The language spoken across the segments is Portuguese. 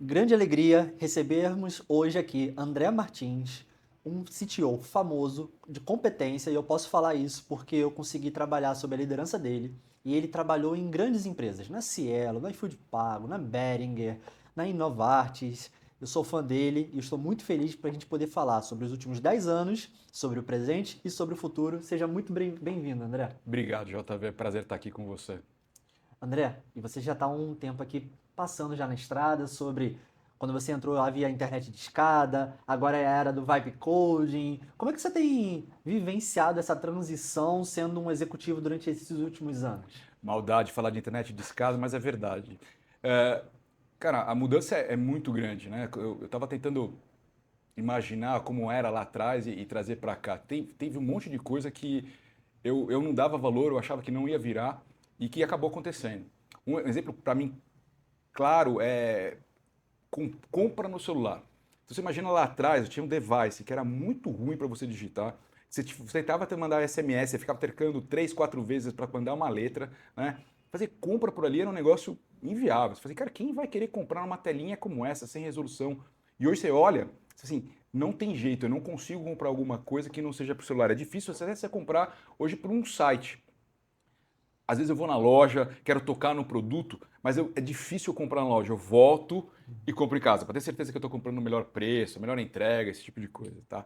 Grande alegria recebermos hoje aqui André Martins, um CTO famoso, de competência, e eu posso falar isso porque eu consegui trabalhar sob a liderança dele. E ele trabalhou em grandes empresas, na Cielo, na iFood Pago, na Behringer, na Inovartis. Eu sou fã dele e estou muito feliz para a gente poder falar sobre os últimos 10 anos, sobre o presente e sobre o futuro. Seja muito bem-vindo, André. Obrigado, JV. Prazer estar aqui com você. André, e você já está há um tempo aqui passando já na estrada sobre quando você entrou havia internet de escada, agora é a era do vibe coding. Como é que você tem vivenciado essa transição sendo um executivo durante esses últimos anos? Maldade falar de internet de escada, mas é verdade. É, cara, a mudança é muito grande, né? Eu estava tentando imaginar como era lá atrás e trazer para cá. Teve um monte de coisa que eu não dava valor, eu achava que não ia virar e que acabou acontecendo. Um exemplo para mim claro é compra no celular. Então, você imagina lá atrás, eu tinha um device que era muito ruim para você digitar. Você tentava te mandar SMS, você ficava tercando 3, 4 vezes para mandar uma letra, né? Fazer compra por ali era um negócio inviável. Você fazia, cara, quem vai querer comprar uma telinha como essa, sem resolução? E hoje você olha, assim, não tem jeito, eu não consigo comprar alguma coisa que não seja para o celular. É difícil até você comprar hoje por um site. Às vezes eu vou na loja, quero tocar no produto, mas é difícil eu comprar na loja. Eu volto e compro em casa, para ter certeza que eu estou comprando o melhor preço, a melhor entrega, esse tipo de coisa, tá?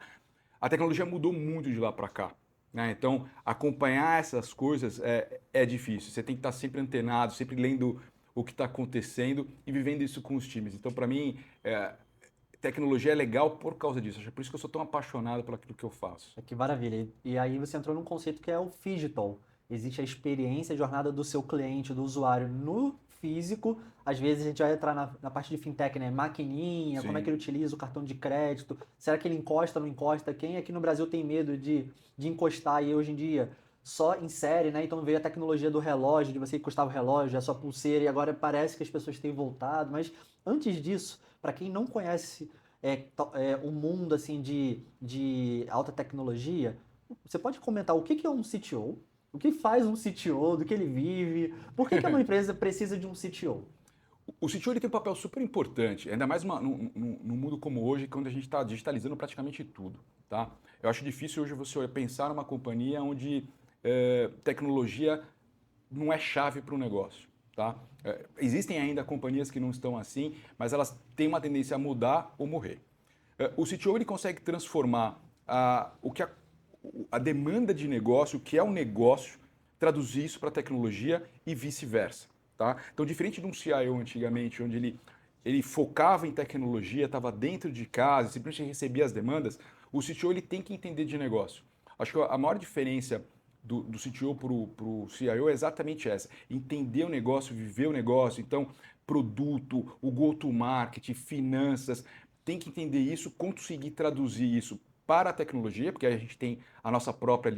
A tecnologia mudou muito de lá para cá, né? Então, acompanhar essas coisas é difícil. Você tem que estar sempre antenado, sempre lendo o que está acontecendo e vivendo isso com os times. Então, para mim, tecnologia é legal por causa disso. Acho que é por isso que eu sou tão apaixonado por aquilo que eu faço. Que maravilha. E aí você entrou num conceito que é o phygital. Existe a experiência, a jornada do seu cliente, do usuário no físico. Às vezes a gente vai entrar na parte de fintech, né? Maquininha, como é que Sim. ele utiliza o cartão de crédito? Será que ele encosta, não encosta? Quem aqui no Brasil tem medo de encostar e hoje em dia só insere, né? Então veio a tecnologia do relógio, de você encostar o relógio, a sua pulseira, e agora parece que as pessoas têm voltado. Mas antes disso, para quem não conhece um mundo assim de alta tecnologia, você pode comentar o que que é um CTO? O que faz um CTO? Do que ele vive? Por que que uma empresa precisa de um CTO? O CTO ele tem um papel super importante, ainda mais num mundo como hoje, quando a gente está digitalizando praticamente tudo. Tá? Eu acho difícil hoje você pensar numa companhia onde tecnologia não é chave para o negócio. Tá? Existem ainda companhias que não estão assim, mas elas têm uma tendência a mudar ou morrer. O CTO ele consegue transformar a demanda de negócio, o que é um negócio, traduzir isso para tecnologia e vice-versa. Tá? Então, diferente de um CIO antigamente, onde ele focava em tecnologia, estava dentro de casa, simplesmente recebia as demandas, o CTO ele tem que entender de negócio. Acho que a maior diferença do CTO para o CIO é exatamente essa: entender o negócio, viver o negócio. Então, produto, o go-to-market, finanças, tem que entender isso, conseguir traduzir isso para a tecnologia, porque a gente tem a nossa própria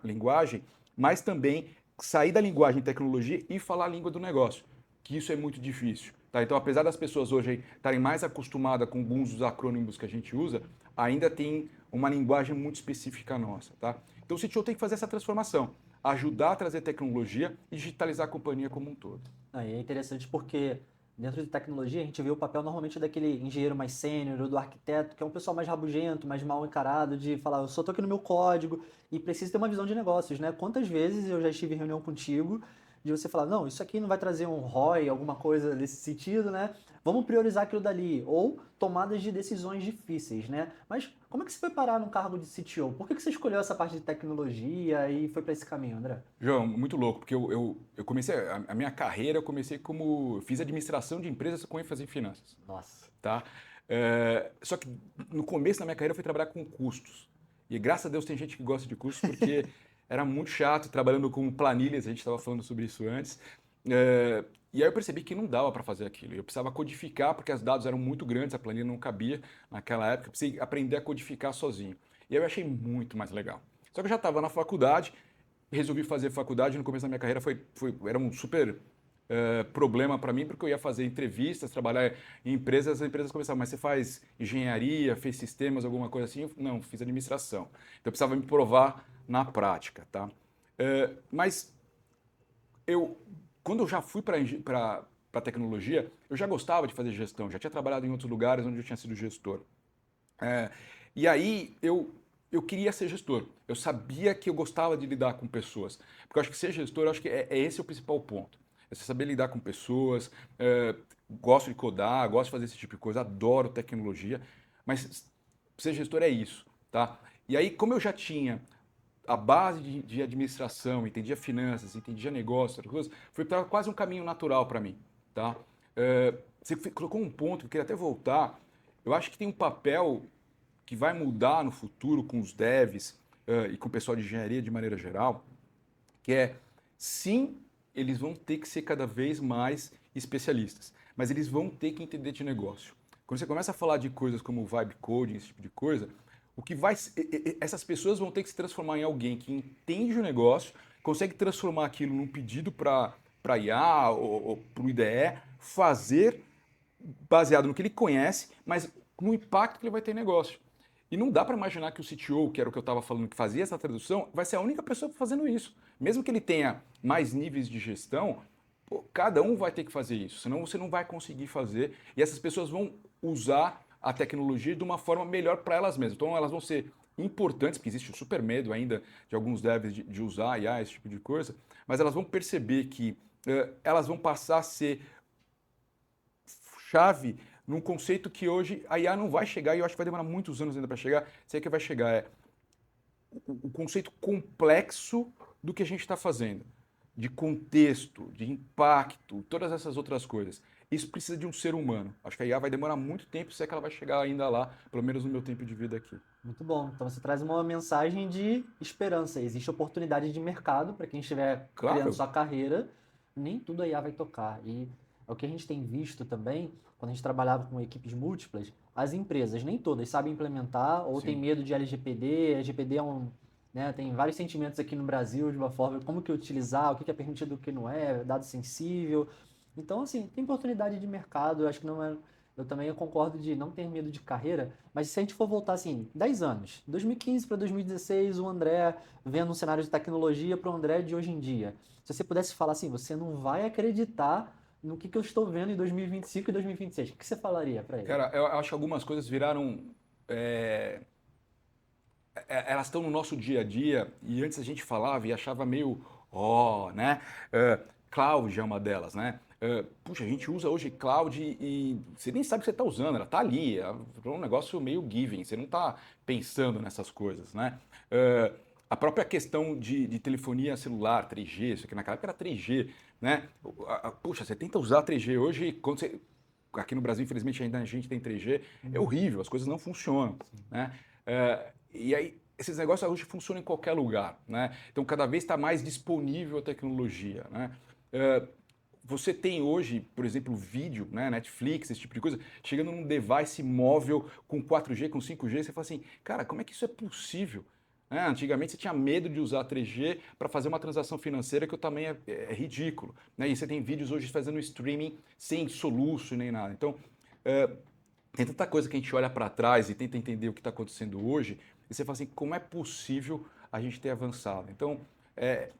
linguagem, mas também sair da linguagem tecnologia e falar a língua do negócio, que isso é muito difícil. Tá? Então, apesar das pessoas hoje estarem mais acostumadas com alguns dos acrônimos que a gente usa, ainda tem uma linguagem muito específica nossa. Tá? Então, o CTO tem que fazer essa transformação, ajudar a trazer tecnologia e digitalizar a companhia como um todo. Aí é interessante porque dentro de tecnologia a gente vê o papel normalmente daquele engenheiro mais sênior ou do arquiteto, que é um pessoal mais rabugento, mais mal encarado, de falar, eu só tô aqui no meu código e preciso ter uma visão de negócios, né? Quantas vezes eu já estive em reunião contigo de você falar, não, isso aqui não vai trazer um ROI, alguma coisa desse sentido, né? Vamos priorizar aquilo dali. Ou tomadas de decisões difíceis, né? Mas como é que você foi parar num cargo de CTO? Por que que você escolheu essa parte de tecnologia e foi para esse caminho, André? João, muito louco, porque eu comecei, a minha carreira, eu comecei como, fiz administração de empresas com ênfase em finanças, Nossa. tá? Só que no começo da minha carreira eu fui trabalhar com custos. E graças a Deus tem gente que gosta de custos, porque era muito chato trabalhando com planilhas, a gente estava falando sobre isso antes. E aí eu percebi que não dava para fazer aquilo. Eu precisava codificar, porque os dados eram muito grandes, a planilha não cabia naquela época, eu precisei aprender a codificar sozinho. E aí eu achei muito mais legal. Só que eu já estava na faculdade, resolvi fazer faculdade. No começo da minha carreira era um super problema para mim, porque eu ia fazer entrevistas, trabalhar em empresas, as empresas começavam, mas você faz engenharia, fez sistemas, alguma coisa assim? Não, fiz administração. Então eu precisava me provar na prática, tá? Mas eu, quando eu já fui para para tecnologia, eu já gostava de fazer gestão, já tinha trabalhado em outros lugares onde eu tinha sido gestor. E aí eu queria ser gestor. Eu sabia que eu gostava de lidar com pessoas. Porque eu acho que ser gestor, eu acho que é esse o principal ponto. É você saber lidar com pessoas, gosto de codar, gosto de fazer esse tipo de coisa, adoro tecnologia, mas ser gestor é isso, tá? E aí, como eu já tinha a base de administração, entendia finanças, entendia negócio, outras coisas, foi quase um caminho natural para mim, tá? Você colocou um ponto que eu queria até voltar. Eu acho que tem um papel que vai mudar no futuro com os devs e com o pessoal de engenharia de maneira geral, que é, sim, eles vão ter que ser cada vez mais especialistas, mas eles vão ter que entender de negócio. Quando você começa a falar de coisas como vibe coding, esse tipo de coisa, o que vai, essas pessoas vão ter que se transformar em alguém que entende o negócio, consegue transformar aquilo num pedido para IA ou para o IDE, fazer baseado no que ele conhece, mas no impacto que ele vai ter em negócio. E não dá para imaginar que o CTO, que era o que eu estava falando, que fazia essa tradução, vai ser a única pessoa fazendo isso. Mesmo que ele tenha mais níveis de gestão, pô, cada um vai ter que fazer isso, senão você não vai conseguir fazer. E essas pessoas vão usar a tecnologia de uma forma melhor para elas mesmas. Então elas vão ser importantes, porque existe o super medo ainda de alguns devs de usar IA, esse tipo de coisa, mas elas vão perceber que elas vão passar a ser chave num conceito que hoje a IA não vai chegar, e eu acho que vai demorar muitos anos ainda para chegar. Sei que vai chegar, é o conceito complexo do que a gente está fazendo, de contexto, de impacto, todas essas outras coisas. Isso precisa de um ser humano. Acho que a IA vai demorar muito tempo, se é que ela vai chegar ainda lá, pelo menos no meu tempo de vida aqui. Muito bom. Então você traz uma mensagem de esperança. Existe oportunidade de mercado para quem estiver criando Claro, sua carreira. Nem tudo a IA vai tocar. E é o que a gente tem visto também, quando a gente trabalhava com equipes múltiplas, as empresas, nem todas sabem implementar ou têm sim. medo de LGPD. LGPD é um, né, tem vários sentimentos aqui no Brasil de uma forma, como que utilizar, o que é permitido, o que não é, dado sensível. Então, assim, tem oportunidade de mercado. Eu acho que não é. Eu também concordo de não ter medo de carreira, mas se a gente for voltar assim, 10 anos, 2015 para 2016, o André vendo um cenário de tecnologia para o André de hoje em dia. Se você pudesse falar assim, você não vai acreditar no que eu estou vendo em 2025 e 2026, o que você falaria para ele? Cara, eu acho que algumas coisas viraram. é, Elas estão no nosso dia a dia e antes a gente falava e achava meio, né? Cloud é uma delas, né? Puxa, a gente usa hoje cloud e você nem sabe que você está usando, ela está ali, é um negócio meio given, você não está pensando nessas coisas, né? A própria questão de telefonia celular, 3G, isso aqui naquela época era 3G, né? Puxa, você tenta usar 3G hoje, quando você, aqui no Brasil, infelizmente, ainda a gente tem 3G, é horrível, as coisas não funcionam, né? E aí, esses negócios hoje funcionam em qualquer lugar, né? Então, cada vez está mais disponível a tecnologia, né? Você tem hoje, por exemplo, vídeo, né, Netflix, esse tipo de coisa, chegando num device móvel com 4G, com 5G, você fala assim, cara, como é que isso é possível? Antigamente você tinha medo de usar 3G para fazer uma transação financeira que o tamanho é ridículo, né? E você tem vídeos hoje fazendo streaming sem soluço nem nada. Então, tem tanta coisa que a gente olha para trás e tenta entender o que está acontecendo hoje, e você fala assim, como é possível a gente ter avançado? Então, é,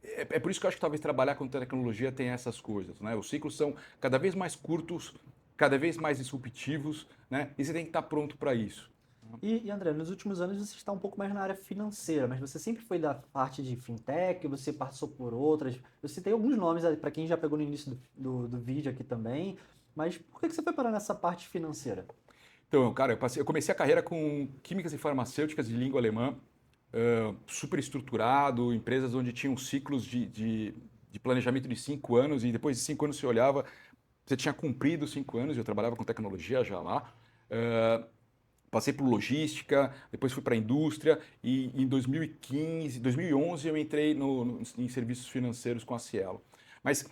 é por isso que eu acho que talvez trabalhar com tecnologia tenha essas coisas, né? Os ciclos são cada vez mais curtos, cada vez mais disruptivos, né? E você tem que estar pronto para isso. E André, nos últimos anos você está um pouco mais na área financeira, mas você sempre foi da parte de fintech, você passou por outras. Eu citei alguns nomes para quem já pegou no início do vídeo aqui também, mas por que você foi parar nessa parte financeira? Então, cara, eu comecei a carreira com químicas e farmacêuticas de língua alemã, super estruturado, empresas onde tinham ciclos de planejamento de 5 anos, e depois de 5 anos você olhava, você tinha cumprido 5 anos, eu trabalhava com tecnologia já lá. Passei por logística, depois fui para a indústria e em 2015, 2011 eu entrei em serviços financeiros com a Cielo. Mas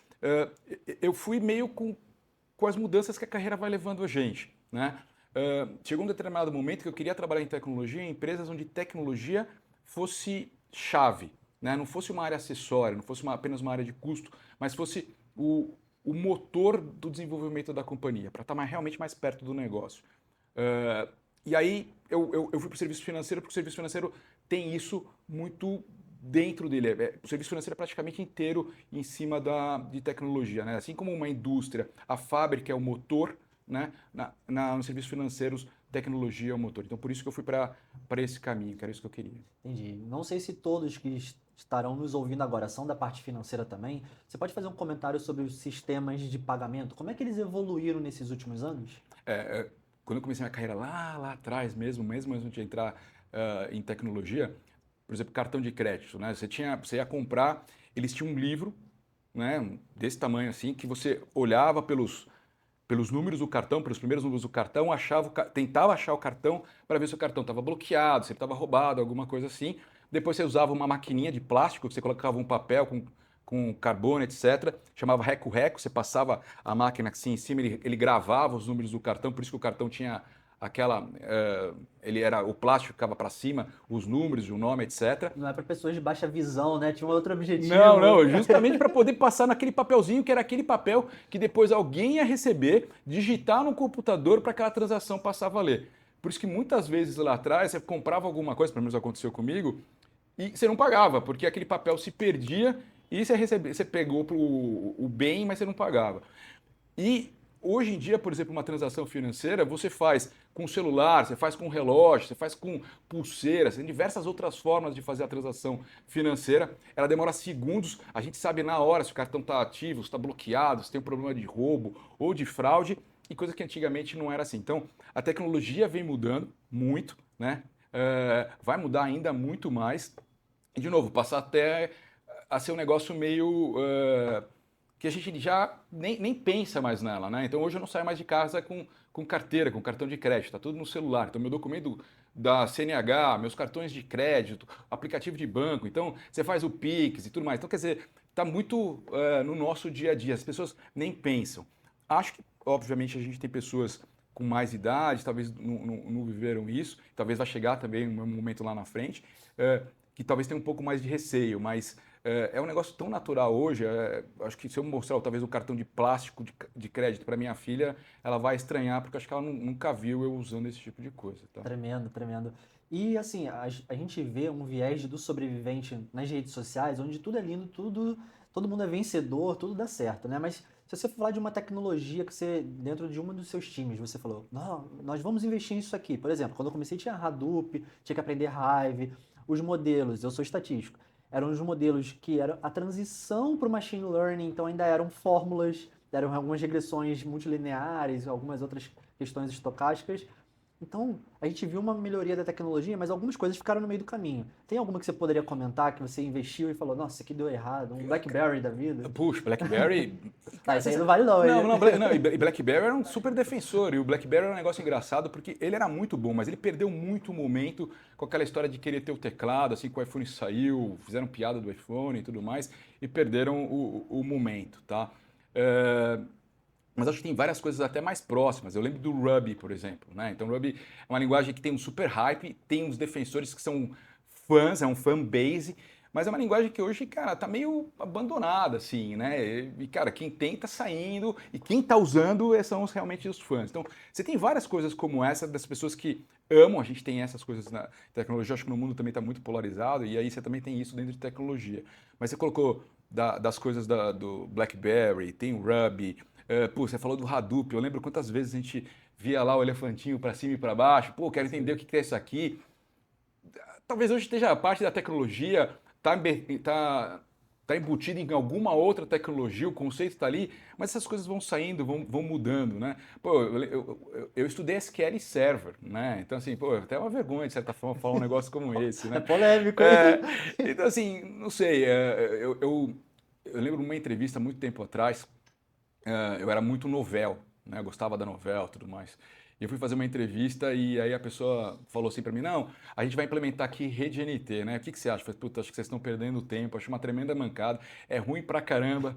eu fui meio com as mudanças que a carreira vai levando a gente, né? Chegou um determinado momento que eu queria trabalhar em tecnologia, em empresas onde tecnologia fosse chave, né? Não fosse uma área acessória, não fosse apenas uma área de custo, mas fosse o motor do desenvolvimento da companhia, para estar realmente mais perto do negócio. E aí eu fui para o serviço financeiro, porque o serviço financeiro tem isso muito dentro dele. O serviço financeiro é praticamente inteiro em cima de tecnologia, né? Assim como uma indústria, a fábrica é o motor, né? Nos serviços financeiros, tecnologia é o motor. Então, por isso que eu fui para esse caminho, que era isso que eu queria. Entendi. Não sei se todos que estarão nos ouvindo agora são da parte financeira também. Você pode fazer um comentário sobre os sistemas de pagamento? Como é que eles evoluíram nesses últimos anos? Quando eu comecei minha carreira lá atrás mesmo antes de entrar em tecnologia, por exemplo, cartão de crédito, né? Você ia comprar, eles tinham um livro, né, desse tamanho assim, que você olhava pelos números do cartão, pelos primeiros números do cartão, tentava achar o cartão para ver se o cartão estava bloqueado, se ele estava roubado, alguma coisa assim. Depois você usava uma maquininha de plástico, que você colocava um papel com carbono, etc. Chamava reco-reco, você passava a máquina assim em cima, ele gravava os números do cartão, por isso que o cartão tinha o plástico ficava para cima, os números, o nome, etc. Não é para pessoas de baixa visão, né? Tinha um outro objetivo. Não, justamente para poder passar naquele papelzinho, que era aquele papel que depois alguém ia receber, digitar no computador para aquela transação passar a valer. Por isso que muitas vezes lá atrás você comprava alguma coisa, pelo menos aconteceu comigo, e você não pagava, porque aquele papel se perdia e você pegou o bem, mas você não pagava. E hoje em dia, por exemplo, uma transação financeira você faz com celular, você faz com relógio, você faz com pulseira, tem diversas outras formas de fazer a transação financeira. Ela demora segundos, a gente sabe na hora se o cartão está ativo, se está bloqueado, se tem um problema de roubo ou de fraude, e coisa que antigamente não era assim. Então, a tecnologia vem mudando muito, né? Vai mudar ainda muito mais. E, de novo, passar até a ser um negócio meio que a gente já nem pensa mais nela, né? Então hoje eu não saio mais de casa com carteira, com cartão de crédito, tá tudo no celular. Então meu documento da CNH, meus cartões de crédito, aplicativo de banco, então você faz o Pix e tudo mais. Então quer dizer, tá muito no nosso dia a dia, as pessoas nem pensam. Acho que, obviamente, a gente tem pessoas com mais idade, talvez não viveram isso, talvez vai chegar também um momento lá na frente, que talvez tenha um pouco mais de receio, mas é um negócio tão natural hoje. Acho que se eu mostrar talvez o cartão de plástico de crédito para minha filha, ela vai estranhar, porque acho que ela nunca viu eu usando esse tipo de coisa. Tá? Tremendo, tremendo. E assim, a gente vê um viés do sobrevivente nas redes sociais, onde tudo é lindo, todo mundo é vencedor, tudo dá certo, né? Mas se você falar de uma tecnologia que você, dentro de um dos seus times, você falou, não, nós vamos investir nisso aqui. Por exemplo, quando eu comecei tinha Hadoop, tinha que aprender Hive, os modelos, eu sou estatístico, eram os modelos que eram a transição para o machine learning, então ainda eram fórmulas, eram algumas regressões multilineares, algumas outras questões estocásticas. Então, a gente viu uma melhoria da tecnologia, mas algumas coisas ficaram no meio do caminho. Tem alguma que você poderia comentar que você investiu e falou, nossa, isso aqui deu errado, um BlackBerry da vida? Puxa, BlackBerry. Tá, isso aí não vale não, hein? Não, e BlackBerry era um super defensor. E o BlackBerry era um negócio engraçado porque ele era muito bom, mas ele perdeu muito o momento com aquela história de querer ter o teclado, assim que o iPhone saiu, fizeram piada do iPhone e tudo mais, e perderam o momento, tá? Mas acho que tem várias coisas até mais próximas. Eu lembro do Ruby, por exemplo, né? Então, Ruby é uma linguagem que tem um super hype, tem uns defensores que são fãs, é um fan base, mas é uma linguagem que hoje, cara, tá meio abandonada, assim, né? E, cara, quem tem tá saindo e quem tá usando são realmente os fãs. Então, você tem várias coisas como essa das pessoas que amam, a gente tem essas coisas na tecnologia, acho que no mundo também tá muito polarizado, e aí você também tem isso dentro de tecnologia. Mas você colocou das coisas do BlackBerry, tem o Ruby, você falou do Hadoop, eu lembro quantas vezes a gente via lá o elefantinho para cima e para baixo, pô, quero entender o que é isso aqui. Talvez hoje esteja a parte da tecnologia, tá embutido em alguma outra tecnologia, o conceito está ali, mas essas coisas vão saindo, vão mudando, né? Pô, eu estudei SQL Server, né? Então, assim, pô, até é uma vergonha, de certa forma, falar um negócio como esse, né? É polêmico, hein? Então, assim, não sei, eu lembro de uma entrevista muito tempo atrás, eu era muito novel, né? Eu gostava da novela e tudo mais. E eu fui fazer uma entrevista e aí a pessoa falou assim para mim, não, a gente vai implementar aqui rede NT, né? O que você acha? Eu falei, puta, acho que vocês estão perdendo tempo, acho uma tremenda mancada, é ruim pra caramba.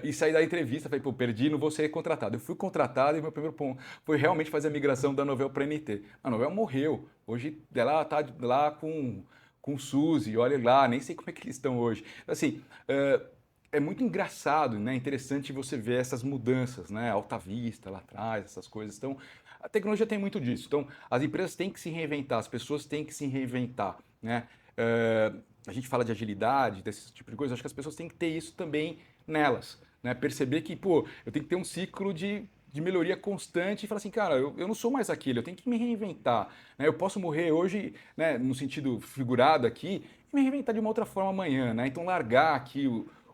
E saí da entrevista, falei, pô, perdi, não vou ser contratado. Eu fui contratado e meu primeiro ponto foi realmente fazer a migração da Novell para NT. A Novell morreu, hoje ela tá lá com o Suzy, olha lá, nem sei como é que eles estão hoje. Assim, é muito engraçado, né? Interessante você ver essas mudanças, né? Alta Vista lá atrás, essas coisas. Então, a tecnologia tem muito disso. Então, as empresas têm que se reinventar, as pessoas têm que se reinventar, né? a gente fala de agilidade, desse tipo de coisa, acho que as pessoas têm que ter isso também nelas, né? Perceber que, pô, eu tenho que ter um ciclo de melhoria constante e falar assim, cara, eu não sou mais aquilo, eu tenho que me reinventar, né? Eu posso morrer hoje, né, no sentido figurado aqui, e me reinventar de uma outra forma amanhã, né? Então largar aqui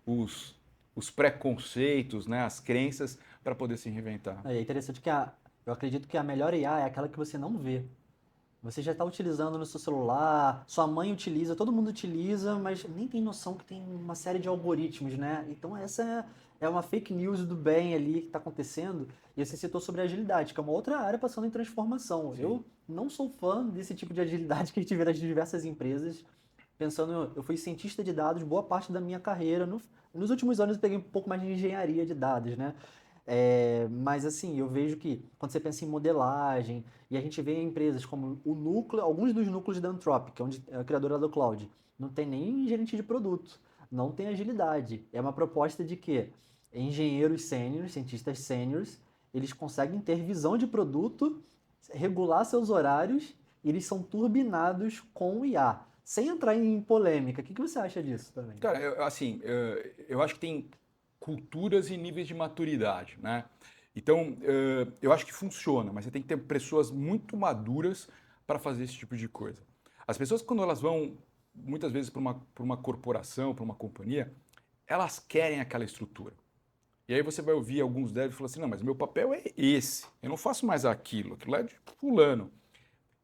os, os preconceitos, né, as crenças para poder se reinventar. É interessante que eu acredito que a melhor IA é aquela que você não vê. Você já está utilizando no seu celular, sua mãe utiliza, todo mundo utiliza, mas nem tem noção que tem uma série de algoritmos, né? Então essa é uma fake news do bem ali que está acontecendo. E você citou sobre agilidade, que é uma outra área passando em transformação. Sim. Eu não sou fã desse tipo de agilidade que a gente vê nas diversas empresas. Pensando, eu fui cientista de dados boa parte da minha carreira. Nos últimos anos eu peguei um pouco mais de engenharia de dados, né? Mas assim, eu vejo que quando você pensa em modelagem, e a gente vê em empresas como o núcleo, alguns dos núcleos da Anthropic, onde é a criadora do cloud, não tem nem gerente de produto, não tem agilidade. É uma proposta de que engenheiros sêniores, cientistas sêniores, eles conseguem ter visão de produto, regular seus horários, e eles são turbinados com o IA. Sem entrar em polêmica, o que você acha disso também? Cara, assim, eu acho que tem culturas e níveis de maturidade, né? Então, eu acho que funciona, mas você tem que ter pessoas muito maduras para fazer esse tipo de coisa. As pessoas, quando elas vão, muitas vezes, para uma corporação, para uma companhia, elas querem aquela estrutura. E aí você vai ouvir alguns devs e falar assim, não, mas meu papel é esse, eu não faço mais aquilo é de fulano.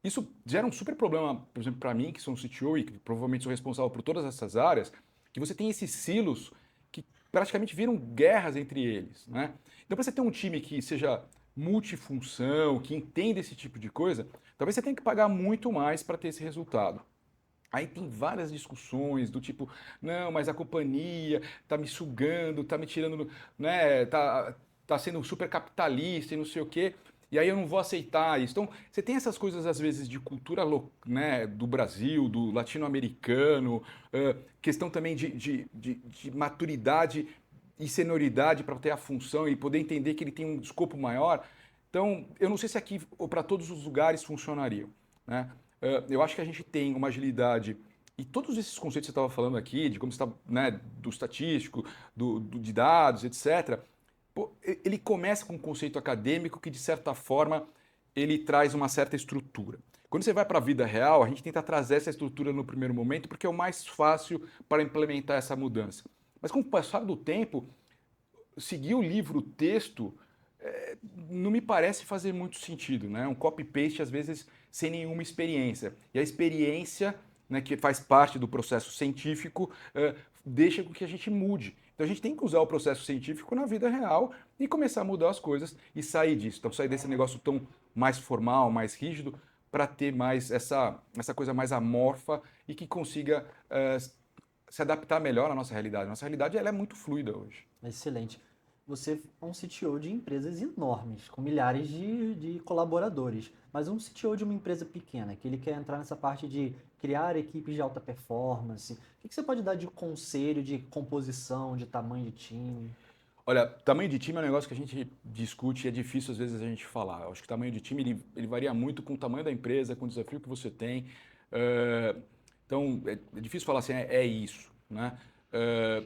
Isso gera um super problema, por exemplo, para mim, que sou um CTO e que provavelmente sou responsável por todas essas áreas, que você tem esses silos que praticamente viram guerras entre eles, né? Então, para você ter um time que seja multifunção, que entenda esse tipo de coisa, talvez você tenha que pagar muito mais para ter esse resultado. Aí tem várias discussões do tipo, não, mas a companhia tá me sugando, tá me tirando, né, tá sendo super capitalista e não sei o quê, e aí eu não vou aceitar isso. Então, você tem essas coisas, às vezes, de cultura, né, do Brasil, do latino-americano, questão também de maturidade e senioridade para ter a função e poder entender que ele tem um escopo maior. Então, eu não sei se aqui ou para todos os lugares funcionaria, né? Eu acho que a gente tem uma agilidade e todos esses conceitos que você estava falando aqui, de como você está, né, do estatístico, de dados, etc. Pô, ele começa com um conceito acadêmico que, de certa forma, ele traz uma certa estrutura. Quando você vai para a vida real, a gente tenta trazer essa estrutura no primeiro momento porque é o mais fácil para implementar essa mudança. Mas com o passar do tempo, seguir o livro, o texto, não me parece fazer muito sentido, né? Um copy-paste, às vezes, sem nenhuma experiência. E a experiência, né, que faz parte do processo científico, deixa com que a gente mude. Então a gente tem que usar o processo científico na vida real e começar a mudar as coisas e sair disso. Então sair desse negócio tão mais formal, mais rígido, para ter mais essa coisa mais amorfa e que consiga se adaptar melhor à nossa realidade. Nossa realidade ela é muito fluida hoje. Excelente. Você é um CTO de empresas enormes, com milhares de colaboradores, mas um CTO de uma empresa pequena, que ele quer entrar nessa parte de criar equipes de alta performance. O que você pode dar de conselho, de composição, de tamanho de time? Olha, tamanho de time é um negócio que a gente discute e é difícil às vezes a gente falar. Eu acho que o tamanho de time ele varia muito com o tamanho da empresa, com o desafio que você tem. Eh, então, é difícil falar assim, é isso, né? Eh,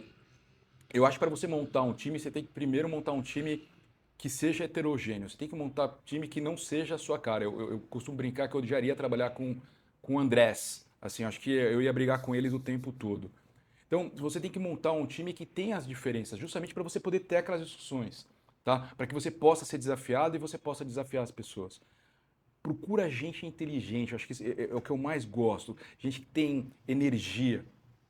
eu acho que para você montar um time, você tem que primeiro montar um time que seja heterogêneo. Você tem que montar um time que não seja a sua cara. Eu costumo brincar que eu odiaria trabalhar com o Andrés. Assim, acho que eu ia brigar com eles o tempo todo. Então, você tem que montar um time que tenha as diferenças, justamente para você poder ter aquelas discussões, tá? Para que você possa ser desafiado e você possa desafiar as pessoas. Procura gente inteligente, eu acho que isso é o que eu mais gosto. Gente que tem energia,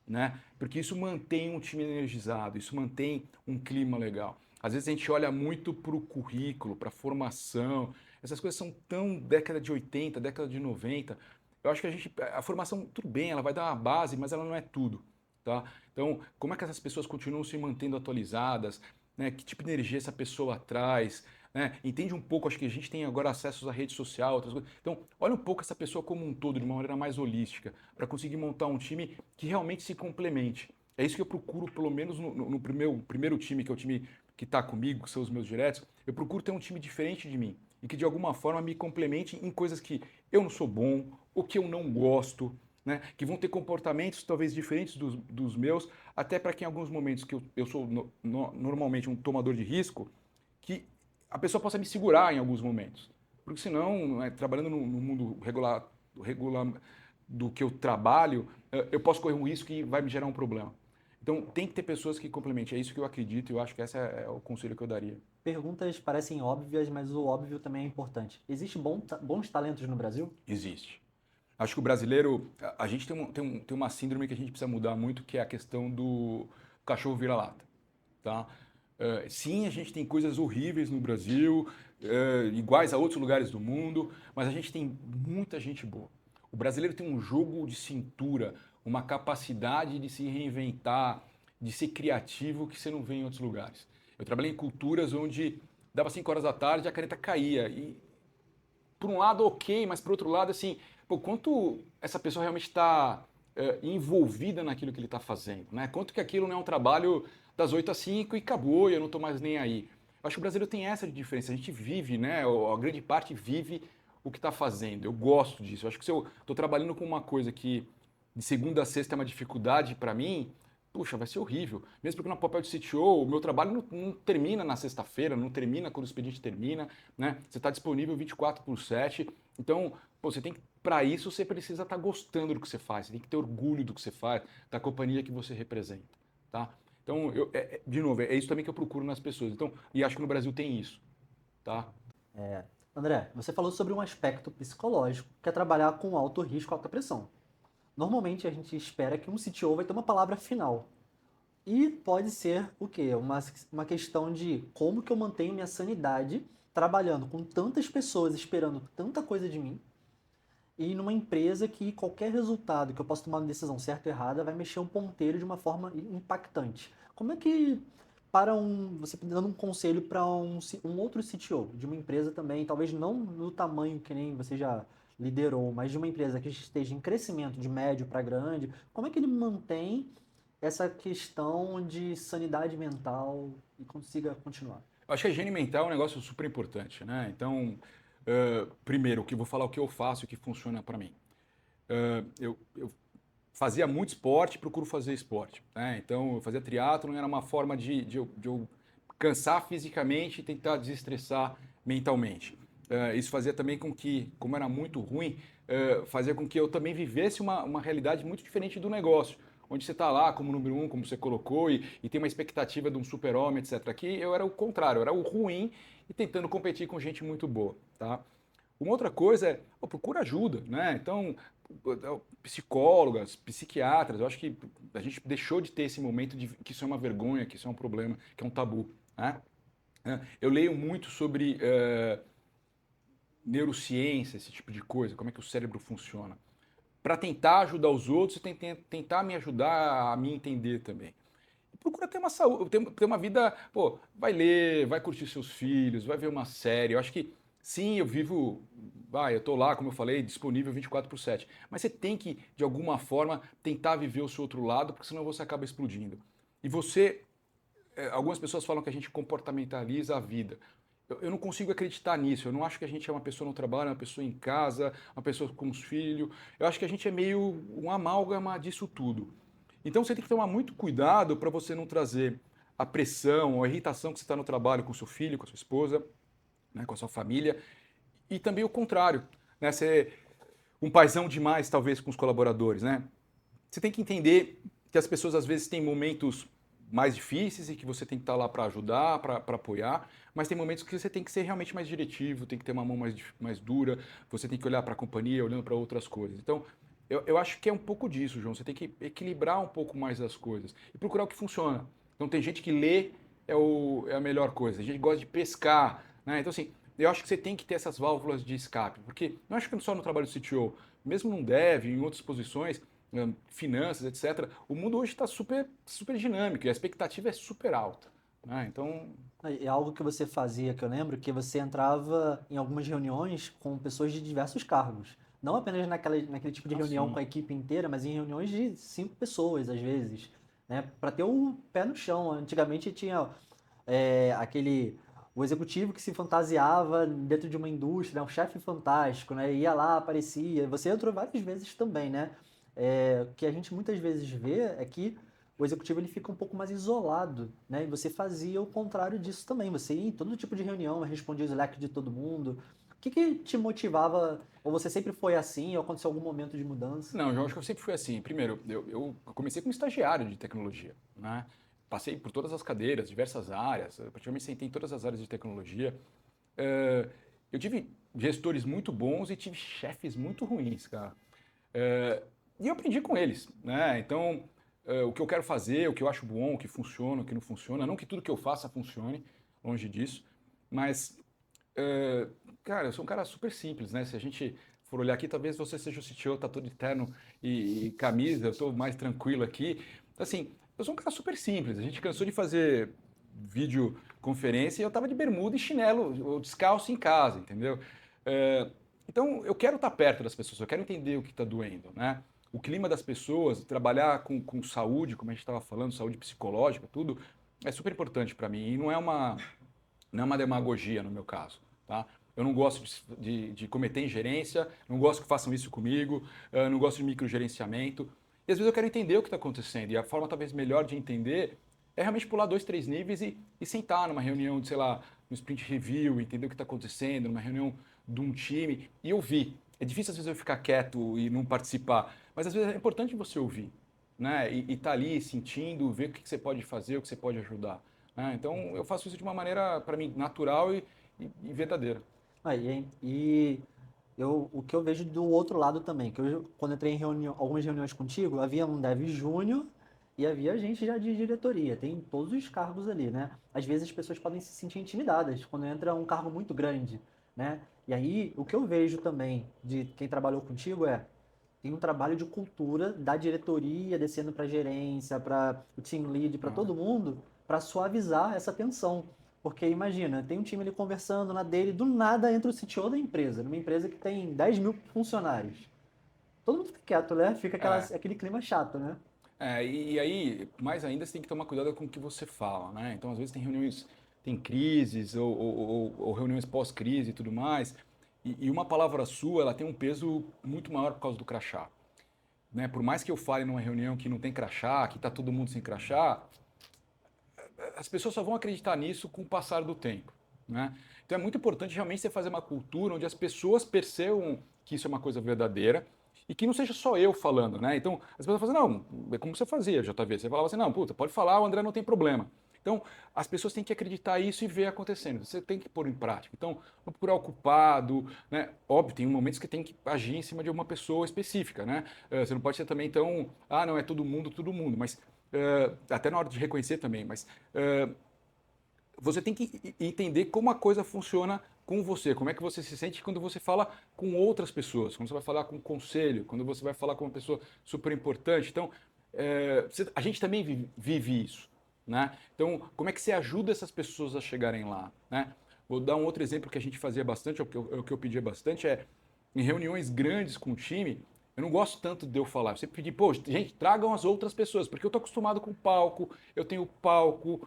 né? Porque isso mantém um time energizado, isso mantém um clima legal. Às vezes a gente olha muito para o currículo, para a formação, essas coisas são tão década de 80, década de 90. Eu acho que a formação, tudo bem, ela vai dar uma base, mas ela não é tudo, tá? Então, como é que essas pessoas continuam se mantendo atualizadas, né? Que tipo de energia essa pessoa traz, né? Entende um pouco, acho que a gente tem agora acesso à rede social, outras coisas. Então, olha um pouco essa pessoa como um todo, de uma maneira mais holística, para conseguir montar um time que realmente se complemente. É isso que eu procuro, pelo menos no primeiro time, que é o time que está comigo, que são os meus diretos. Eu procuro ter um time diferente de mim e que de alguma forma me complemente em coisas que eu não sou bom, ou que eu não gosto, né, que vão ter comportamentos talvez diferentes dos meus, até para que em alguns momentos que eu sou normalmente um tomador de risco, que a pessoa possa me segurar em alguns momentos. Porque senão, né, trabalhando no mundo regular do que eu trabalho, eu posso correr um risco que vai me gerar um problema. Então tem que ter pessoas que complementem. É isso que eu acredito e eu acho que esse é o conselho que eu daria. Perguntas parecem óbvias, mas o óbvio também é importante. Existem bons talentos no Brasil? Existe. Acho que o brasileiro, a gente tem uma síndrome que a gente precisa mudar muito, que é a questão do cachorro vira-lata, tá? Sim, a gente tem coisas horríveis no Brasil, iguais a outros lugares do mundo, mas a gente tem muita gente boa. O brasileiro tem um jogo de cintura, uma capacidade de se reinventar, de ser criativo que você não vê em outros lugares. Eu trabalhei em culturas onde dava 5 horas da tarde e a caneta caía. E por um lado, ok, mas por outro lado, assim, pô, quanto essa pessoa realmente está envolvida naquilo que ele está fazendo, né? Quanto que aquilo não é um trabalho das 8 às 5 e acabou, e eu não estou mais nem aí. Eu acho que o brasileiro tem essa diferença, a gente vive, né? A grande parte vive o que está fazendo. Eu gosto disso. Eu acho que se eu estou trabalhando com uma coisa que de segunda a sexta é uma dificuldade para mim, puxa, vai ser horrível. Mesmo porque no papel de CTO, o meu trabalho não termina na sexta-feira, não termina quando o expediente termina, né? Você está disponível 24/7. Então, pô, você tem que, para isso, você precisa estar gostando do que você faz, você tem que ter orgulho do que você faz, da companhia que você representa, tá? Então, de novo, é isso também que eu procuro nas pessoas. Então, e acho que no Brasil tem isso, tá? André, você falou sobre um aspecto psicológico, que é trabalhar com alto risco, alta pressão. Normalmente a gente espera que um CTO vai ter uma palavra final. E pode ser o quê? Uma questão de como que eu mantenho minha sanidade trabalhando com tantas pessoas esperando tanta coisa de mim e numa empresa que qualquer resultado que eu possa tomar uma decisão certa ou errada vai mexer um ponteiro de uma forma impactante. Como é que, você dando um conselho para um outro CTO de uma empresa também, talvez não do tamanho que nem você já liderou, mas de uma empresa que esteja em crescimento de médio para grande, como é que ele mantém essa questão de sanidade mental e consiga continuar? Eu acho que a higiene mental é um negócio super importante, né? Então, primeiro, o que eu vou falar o que eu faço, o que funciona para mim. Eu fazia muito esporte, procuro fazer esporte, né? Então, eu fazia triatlon, era uma forma de eu cansar fisicamente e tentar desestressar mentalmente. Isso fazia também com que, como era muito ruim, fazia com que eu também vivesse uma realidade muito diferente do negócio, onde você está lá como número um, como você colocou, e tem uma expectativa de um super-homem, etc. Aqui eu era o contrário, eu era o ruim e tentando competir com gente muito boa, tá? Uma outra coisa é, pô, procura ajuda, né? Então, psicólogas, psiquiatras, eu acho que a gente deixou de ter esse momento de que isso é uma vergonha, que isso é um problema, que é um tabu, né? Eu leio muito sobre neurociência, esse tipo de coisa, como é que o cérebro funciona, para tentar ajudar os outros e tentar me ajudar a me entender também. E procura ter uma saúde, ter uma vida, pô, vai ler, vai curtir seus filhos, vai ver uma série. Eu acho que sim, eu vivo, eu tô lá, como eu falei, disponível 24/7. Mas você tem que, de alguma forma, tentar viver o seu outro lado, porque senão você acaba explodindo. E você, algumas pessoas falam que a gente comportamentaliza a vida. Eu não consigo acreditar nisso. Eu não acho que a gente é uma pessoa no trabalho, uma pessoa em casa, uma pessoa com os filhos. Eu acho que a gente é meio um amálgama disso tudo. Então você tem que tomar muito cuidado para você não trazer a pressão, a irritação que você está no trabalho com seu filho, com a sua esposa, né, com a sua família, e também o contrário, né, ser um paizão demais talvez com os colaboradores, né? Você tem que entender que as pessoas às vezes têm momentos mais difíceis e que você tem que estar lá para ajudar, para apoiar, mas tem momentos que você tem que ser realmente mais diretivo, tem que ter uma mão mais dura, você tem que olhar para a companhia, olhando para outras coisas. Então, eu acho que é um pouco disso, João. Você tem que equilibrar um pouco mais as coisas e procurar o que funciona. Então, tem gente que lê é a melhor coisa, tem gente que gosta de pescar, né? Então, assim, eu acho que você tem que ter essas válvulas de escape, porque não acho que só no trabalho do CTO, mesmo no dev, em outras posições, finanças, etc. O mundo hoje está super, super dinâmico e a expectativa é super alta, né? Então, É algo que você fazia, que eu lembro, que você entrava em algumas reuniões com pessoas de diversos cargos. Não apenas naquele tipo de reunião com assim, a equipe inteira, mas em reuniões de 5 pessoas, às vezes, né? Para ter o pé no chão. Antigamente tinha o executivo que se fantasiava dentro de uma indústria, né? Um chefe fantástico, né? Ia lá, aparecia. Você entrou várias vezes também, né? o que a gente muitas vezes vê é que o executivo ele fica um pouco mais isolado, né? E você fazia o contrário disso também. Você ia em todo tipo de reunião, respondia o Slack de todo mundo. O que que te motivava? Ou você sempre foi assim? Ou aconteceu algum momento de mudança? Não, João, acho que eu sempre fui assim. Primeiro, eu comecei como estagiário de tecnologia, né? Passei por todas as cadeiras, diversas áreas, eu praticamente sentei em todas as áreas de tecnologia. Eu tive gestores muito bons e tive chefes muito ruins, cara. E eu aprendi com eles, né? Então, o que eu quero fazer, o que eu acho bom, o que funciona, o que não funciona, não que tudo que eu faça funcione, longe disso, mas é, cara, eu sou um cara super simples, né? Se a gente for olhar aqui, talvez você seja o CTO, tá todo de terno e camisa, eu estou mais tranquilo aqui. Assim, eu sou um cara super simples. A gente cansou de fazer videoconferência e eu tava de bermuda e chinelo, ou descalço em casa, entendeu? É, então, eu quero estar perto das pessoas, eu quero entender o que está doendo, né? O clima das pessoas, trabalhar com saúde, como a gente estava falando, saúde psicológica, tudo, é super importante para mim. E não é uma demagogia no meu caso, tá? Eu não gosto de cometer ingerência, não gosto que façam isso comigo, não gosto de microgerenciamento. E às vezes eu quero entender o que está acontecendo. E a forma talvez melhor de entender é realmente pular 2, 3 níveis e sentar numa reunião de, sei lá, no sprint review, entender o que está acontecendo, numa reunião de um time e ouvir. É difícil às vezes eu ficar quieto e não participar, mas às vezes é importante você ouvir, né? E tá ali sentindo, ver o que você pode fazer, o que você pode ajudar. Né? Então eu faço isso de uma maneira, para mim, natural e verdadeira. O que eu vejo do outro lado também, que eu, quando entrei em algumas reuniões contigo, havia um dev júnior e havia gente já de diretoria, tem todos os cargos ali, né? Às vezes as pessoas podem se sentir intimidadas quando entra um cargo muito grande, né? E aí, o que eu vejo também de quem trabalhou contigo tem um trabalho de cultura da diretoria descendo para a gerência, para o team lead, para Ah, todo mundo, para suavizar essa tensão. Porque imagina, tem um time ali conversando na dele, do nada entra o CTO da empresa, numa empresa que tem 10 mil funcionários. Todo mundo fica quieto, né? Fica é, aquele clima chato, né? e aí, mais ainda, você tem que tomar cuidado com o que você fala, né? Então, às vezes tem reuniões, tem crises ou reuniões pós-crise e tudo mais, e uma palavra sua, ela tem um peso muito maior por causa do crachá, né? Por mais que eu fale numa reunião que não tem crachá, que está todo mundo sem crachá, as pessoas só vão acreditar nisso com o passar do tempo, né? Então é muito importante realmente você fazer uma cultura onde as pessoas percebam que isso é uma coisa verdadeira e que não seja só eu falando, né? Então as pessoas falam, não, é como você fazia, JV. Você falava assim, não, puta, pode falar, o André não tem problema. Então, as pessoas têm que acreditar isso e ver acontecendo. Você tem que pôr em prática. Então, não procurar o culpado, né? Óbvio, tem momentos que tem que agir em cima de uma pessoa específica, né? Você não pode ser também tão, não, é todo mundo. Mas, até na hora de reconhecer também, mas você tem que entender como a coisa funciona com você, como é que você se sente quando você fala com outras pessoas, quando você vai falar com um conselho, quando você vai falar com uma pessoa super importante. Então, a gente também vive isso, né? Então, como é que você ajuda essas pessoas a chegarem lá, né? Vou dar um outro exemplo que a gente fazia bastante, é o que eu pedia bastante, em reuniões grandes com o time, eu não gosto tanto de eu falar. Eu sempre pedi, pô, gente, tragam as outras pessoas, porque eu tô acostumado com palco, eu tenho palco,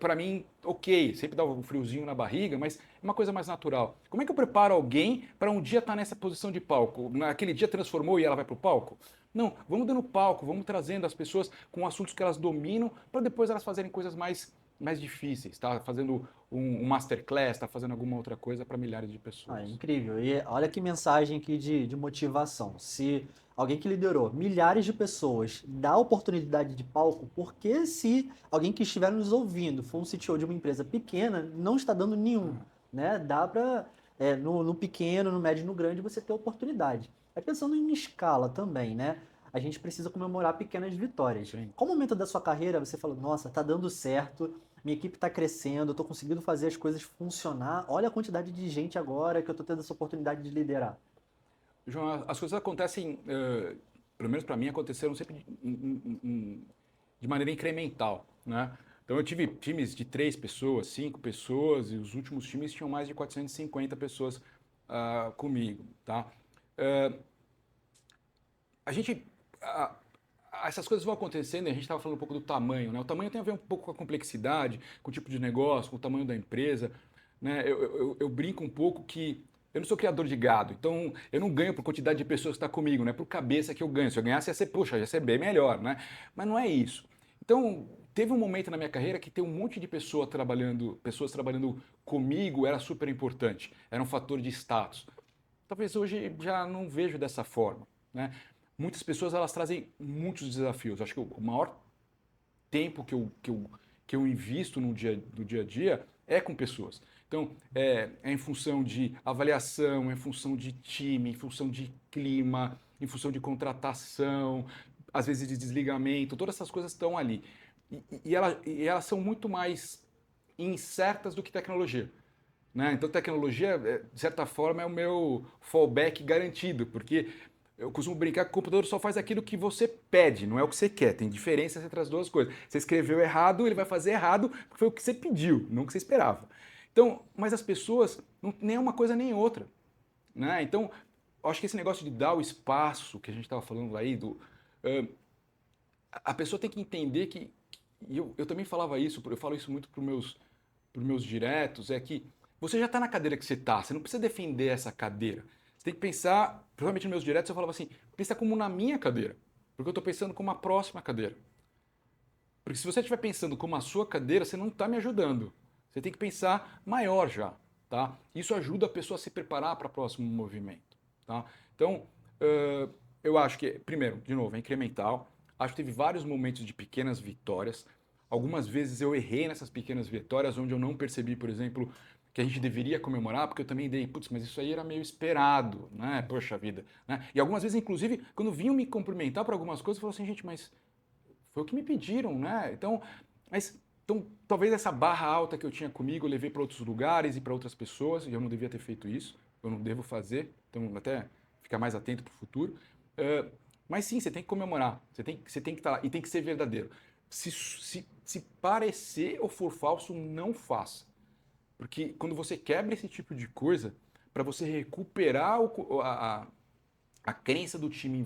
para mim, ok, sempre dá um friozinho na barriga, mas é uma coisa mais natural. Como é que eu preparo alguém para um dia estar nessa posição de palco? Naquele dia transformou e ela vai pro palco? Não, vamos dando palco, vamos trazendo as pessoas com assuntos que elas dominam, para depois elas fazerem coisas mais difíceis, tá? Fazendo um masterclass, tá fazendo alguma outra coisa para milhares de Ah, é pessoas. incrível. E olha que mensagem aqui de motivação. Se alguém que liderou milhares de pessoas dá oportunidade de palco, por que se alguém que estiver nos ouvindo for um CTO de uma empresa pequena, não está dando nenhum, né? Dá para, no pequeno, no médio e no grande, você ter oportunidade. É pensando em escala também, né? A gente precisa comemorar pequenas vitórias. Sim. Qual momento da sua carreira você falou, nossa, tá dando certo, minha equipe está crescendo, eu estou conseguindo fazer as coisas funcionar. Olha a quantidade de gente agora que eu estou tendo essa oportunidade de liderar. João, as coisas acontecem, pelo menos para mim, aconteceram sempre de maneira incremental, né? Então eu tive times de 3 pessoas, 5 pessoas, e os últimos times tinham mais de 450 pessoas comigo, tá? Eh, a gente, ah, essas coisas vão acontecendo e a gente estava falando um pouco do tamanho, né? O tamanho tem a ver um pouco com a complexidade, com o tipo de negócio, com o tamanho da empresa, né? Eu brinco um pouco que eu não sou criador de gado, então eu não ganho por quantidade de pessoas que estão comigo, não é por cabeça que eu ganho. Se eu ganhasse, ia ser, puxa, ia ser bem melhor, né? Mas não é isso. Então, teve um momento na minha carreira que ter um monte de pessoas trabalhando comigo era super importante, era um fator de status. Talvez hoje já não vejo dessa forma, né? Muitas pessoas elas trazem muitos desafios. Acho que o maior tempo que eu invisto no dia a dia é com pessoas. Então, é em função de avaliação, é em função de time, em função de clima, em função de contratação, às vezes de desligamento, todas essas coisas estão ali. E elas são muito mais incertas do que tecnologia. Né? Então, tecnologia, de certa forma, é o meu fallback garantido, porque eu costumo brincar que o computador só faz aquilo que você pede, não é o que você quer. Tem diferença entre as duas coisas. Você escreveu errado, ele vai fazer errado, porque foi o que você pediu, não o que você esperava. Então, mas as pessoas, nem uma coisa nem outra. Né? Então, eu acho que esse negócio de dar o espaço, que a gente estava falando aí, a pessoa tem que entender que, e eu também falava isso, eu falo isso muito para os meus diretos, é que você já está na cadeira que você está, você não precisa defender essa cadeira. Você tem que pensar, principalmente nos meus diretos, eu falava assim, pensa como na minha cadeira, porque eu estou pensando como a próxima cadeira. Porque se você estiver pensando como a sua cadeira, você não está me ajudando. Você tem que pensar maior já, tá? Isso ajuda a pessoa a se preparar para o próximo movimento, tá? Então, eu acho que, primeiro, de novo, é incremental. Acho que teve vários momentos de pequenas vitórias. Algumas vezes eu errei nessas pequenas vitórias, onde eu não percebi, por exemplo, que a gente deveria comemorar, porque eu também dei, putz, mas isso aí era meio esperado, né? Poxa vida. Né? E algumas vezes, inclusive, quando vinham me cumprimentar por algumas coisas, eu falava assim, gente, mas foi o que me pediram, né? Então, talvez essa barra alta que eu tinha comigo eu levei para outros lugares e para outras pessoas, e eu não devia ter feito isso, eu não devo fazer, então até ficar mais atento para o futuro. Mas sim, você tem que comemorar, você tem que estar lá, e tem que ser verdadeiro. Se parecer ou for falso, não faça. Porque quando você quebra esse tipo de coisa, para você recuperar a crença do time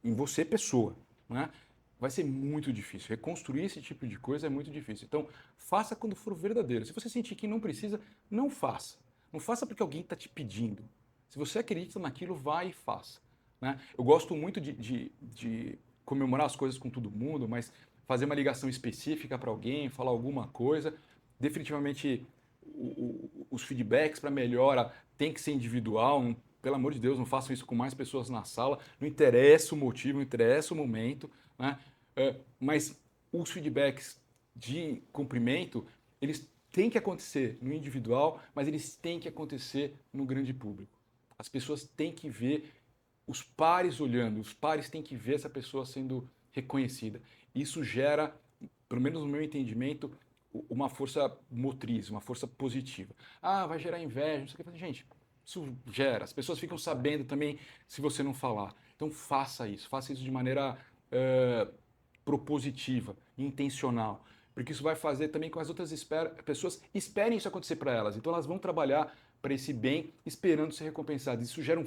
em você pessoa, né? Vai ser muito difícil. Reconstruir esse tipo de coisa é muito difícil. Então, faça quando for verdadeiro. Se você sentir que não precisa, não faça. Não faça porque alguém está te pedindo. Se você acredita naquilo, vai e faça. Né? Eu gosto muito de comemorar as coisas com todo mundo, mas fazer uma ligação específica para alguém, falar alguma coisa, definitivamente os feedbacks para melhora tem que ser individual. Pelo amor de Deus, não façam isso com mais pessoas na sala. Não interessa o motivo, não interessa o momento. Né? Mas os feedbacks de cumprimento, eles têm que acontecer no individual, mas eles têm que acontecer no grande público. As pessoas têm que ver os pares olhando, os pares têm que ver essa pessoa sendo reconhecida. Isso gera, pelo menos no meu entendimento, uma força motriz, uma força positiva. Ah, vai gerar inveja, não sei o que. Gente, isso gera. As pessoas ficam sabendo também se você não falar. Então faça isso de maneira propositiva, intencional. Porque isso vai fazer também com que as outras pessoas esperem isso acontecer para elas. Então elas vão trabalhar para esse bem, esperando ser recompensadas. Isso gera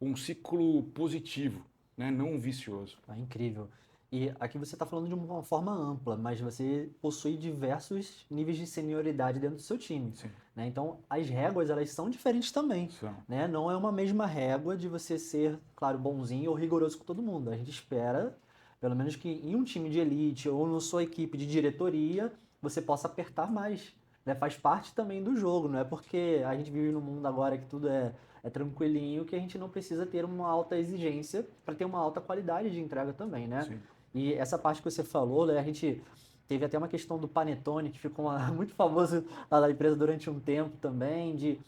um ciclo positivo, né? Não um vicioso. Ah, incrível. E aqui você está falando de uma forma ampla, mas você possui diversos níveis de senioridade dentro do seu time, Sim. né? Então, as réguas, elas são diferentes também, São. né? Não é uma mesma régua de você ser, claro, bonzinho ou rigoroso com todo mundo. A gente espera, pelo menos que em um time de elite ou na sua equipe de diretoria, você possa apertar mais, né? Faz parte também do jogo, não é porque a gente vive num mundo agora que tudo é tranquilinho que a gente não precisa ter uma alta exigência para ter uma alta qualidade de entrega também, né? Sim. E essa parte que você falou, né, a gente teve até uma questão do panetone, que ficou muito famoso lá na empresa durante um tempo também, de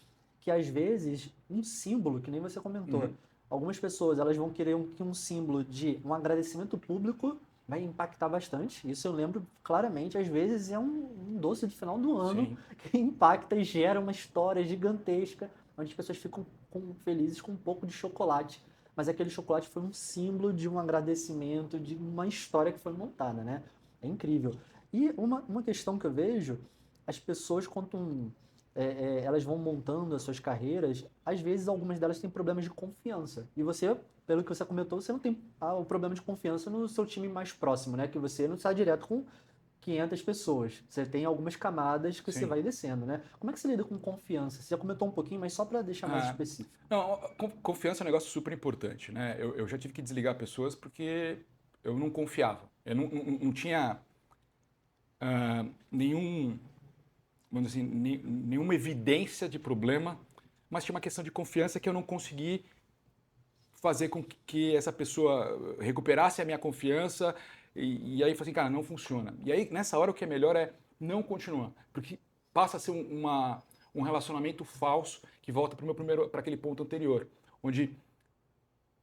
que às vezes um símbolo, que nem você comentou, Uhum. algumas pessoas elas vão querer que um símbolo de um agradecimento público vai impactar bastante. Isso eu lembro claramente, às vezes é um doce de final do ano Sim. que impacta e gera uma história gigantesca, onde as pessoas ficam felizes com um pouco de chocolate, mas aquele chocolate foi um símbolo de um agradecimento, de uma história que foi montada, né? É incrível. E uma questão que eu vejo, as pessoas quando elas vão montando as suas carreiras, às vezes algumas delas têm problemas de confiança. E você, pelo que você comentou, você não tem o problema de confiança no seu time mais próximo, né? Que você não sai direto com 500 pessoas. Você tem algumas camadas que você Sim. vai descendo, né? Como é que você lida com confiança? Você já comentou um pouquinho, mas só para deixar mais Ah, específico. não, confiança é um negócio super importante, né? Eu já tive que desligar pessoas porque eu não confiava. Eu não tinha nenhum, vamos dizer assim, nenhuma evidência de problema, mas tinha uma questão de confiança que eu não consegui fazer com que essa pessoa recuperasse a minha confiança e aí eu falei assim, cara, não funciona. E aí nessa hora o que é melhor é não continuar, porque passa a ser um relacionamento falso que volta para aquele ponto anterior, onde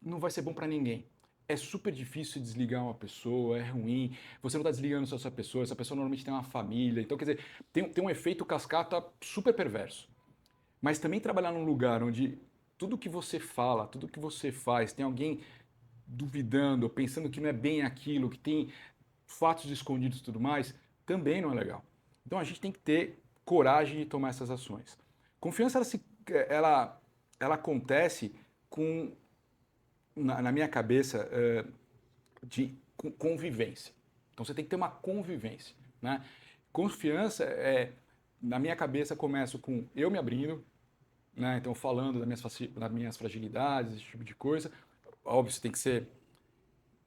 não vai ser bom para ninguém. É super difícil desligar uma pessoa, é ruim. Você não está desligando só essa pessoa normalmente tem uma família. Então, quer dizer, tem um efeito cascata super perverso. Mas também trabalhar num lugar onde tudo que você fala, tudo que você faz, tem alguém duvidando, pensando que não é bem aquilo, que tem fatos escondidos e tudo mais, também não é legal. Então a gente tem que ter coragem de tomar essas ações. Confiança, ela acontece com na minha cabeça, de convivência. Então você tem que ter uma convivência, né? Confiança na minha cabeça começa com eu me abrindo, né? Então falando das minhas fragilidades, esse tipo de coisa. Óbvio, você tem que ser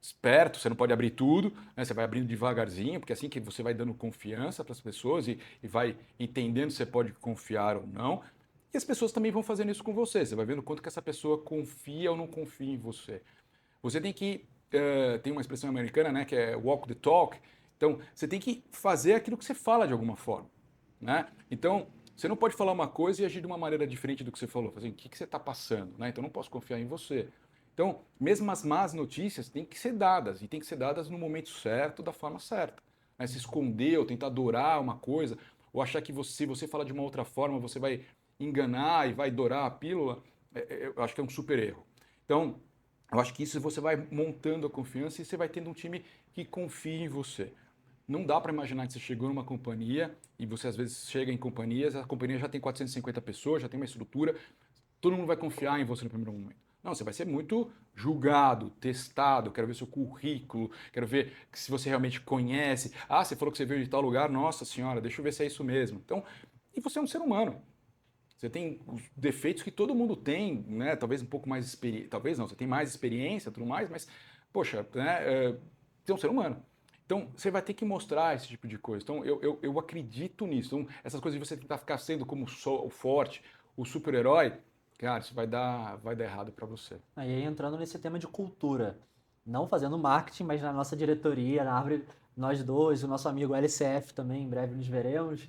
esperto, você não pode abrir tudo, né? Você vai abrindo devagarzinho, porque é assim que você vai dando confiança para as pessoas e vai entendendo se você pode confiar ou não. E as pessoas também vão fazendo isso com você. Você vai vendo quanto que essa pessoa confia ou não confia em você. Você tem que. Tem uma expressão americana, né, que é walk the talk. Então, você tem que fazer aquilo que você fala de alguma forma. Né? Então, você não pode falar uma coisa e agir de uma maneira diferente do que você falou. Fazer, o que você está passando? Né? Então, eu não posso confiar em você. Então, mesmo as más notícias têm que ser dadas, e têm que ser dadas no momento certo, da forma certa. Né? Se esconder ou tentar adorar uma coisa, ou achar que se você falar de uma outra forma, você vai enganar e vai dourar a pílula, eu acho que é um super erro. Então, eu acho que isso você vai montando a confiança e você vai tendo um time que confie em você. Não dá para imaginar que você chegou numa companhia e você às vezes chega em companhias, a companhia já tem 450 pessoas, já tem uma estrutura, todo mundo vai confiar em você no primeiro momento. Não, você vai ser muito julgado, testado, quero ver seu currículo, quero ver se você realmente conhece. Ah, você falou que você veio de tal lugar, nossa senhora, deixa eu ver se é isso mesmo. Então, e você é um ser humano. Você tem os defeitos que todo mundo tem, né? Talvez um pouco mais experiência, talvez não, você tem mais experiência, tudo mais, mas poxa, né? Você é um ser humano. Então, você vai ter que mostrar esse tipo de coisa. Então, eu acredito nisso. Então, essas coisas de você tentar ficar sendo como o forte, o super-herói, cara, isso vai dar errado para você. Aí entrando nesse tema de cultura, não fazendo marketing, mas na nossa diretoria, na árvore, nós dois, o nosso amigo LCF também, em breve nos veremos,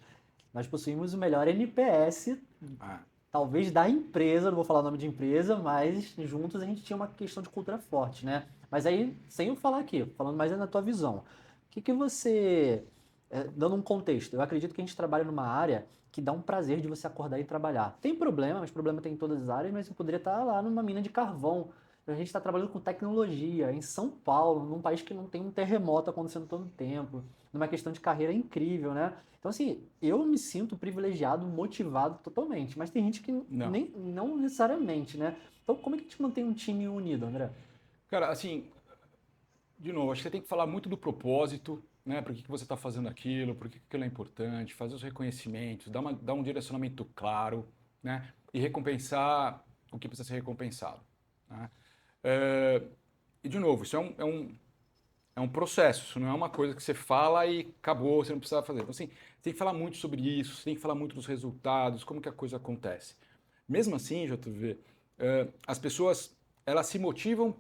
nós possuímos o melhor NPS, Ah, talvez da empresa, não vou falar o nome de empresa, mas juntos a gente tinha uma questão de cultura forte, né? Mas aí, sem eu falar aqui, falando mais na tua visão, o que que você, dando um contexto, eu acredito que a gente trabalha numa área que dá um prazer de você acordar e trabalhar. Tem problema, mas problema tem em todas as áreas, mas eu poderia estar lá numa mina de carvão. A gente está trabalhando com tecnologia em São Paulo, num país que não tem um terremoto acontecendo todo o tempo, numa questão de carreira incrível, né? Então, assim, eu me sinto privilegiado, motivado totalmente, mas tem gente que não. nem, não necessariamente, né? Então, como é que a gente mantém um time unido, André? Cara, assim, de novo, acho que você tem que falar muito do propósito, né? Por que que você está fazendo aquilo, por que que aquilo é importante, fazer os reconhecimentos, dar um direcionamento claro, né? E recompensar o que precisa ser recompensado. Né? E, de novo, isso é um processo, isso não é uma coisa que você fala e acabou, você não precisa fazer. Então, assim, você tem que falar muito sobre isso, você tem que falar muito dos resultados, como que a coisa acontece. Mesmo assim, JV, as pessoas, elas se motivam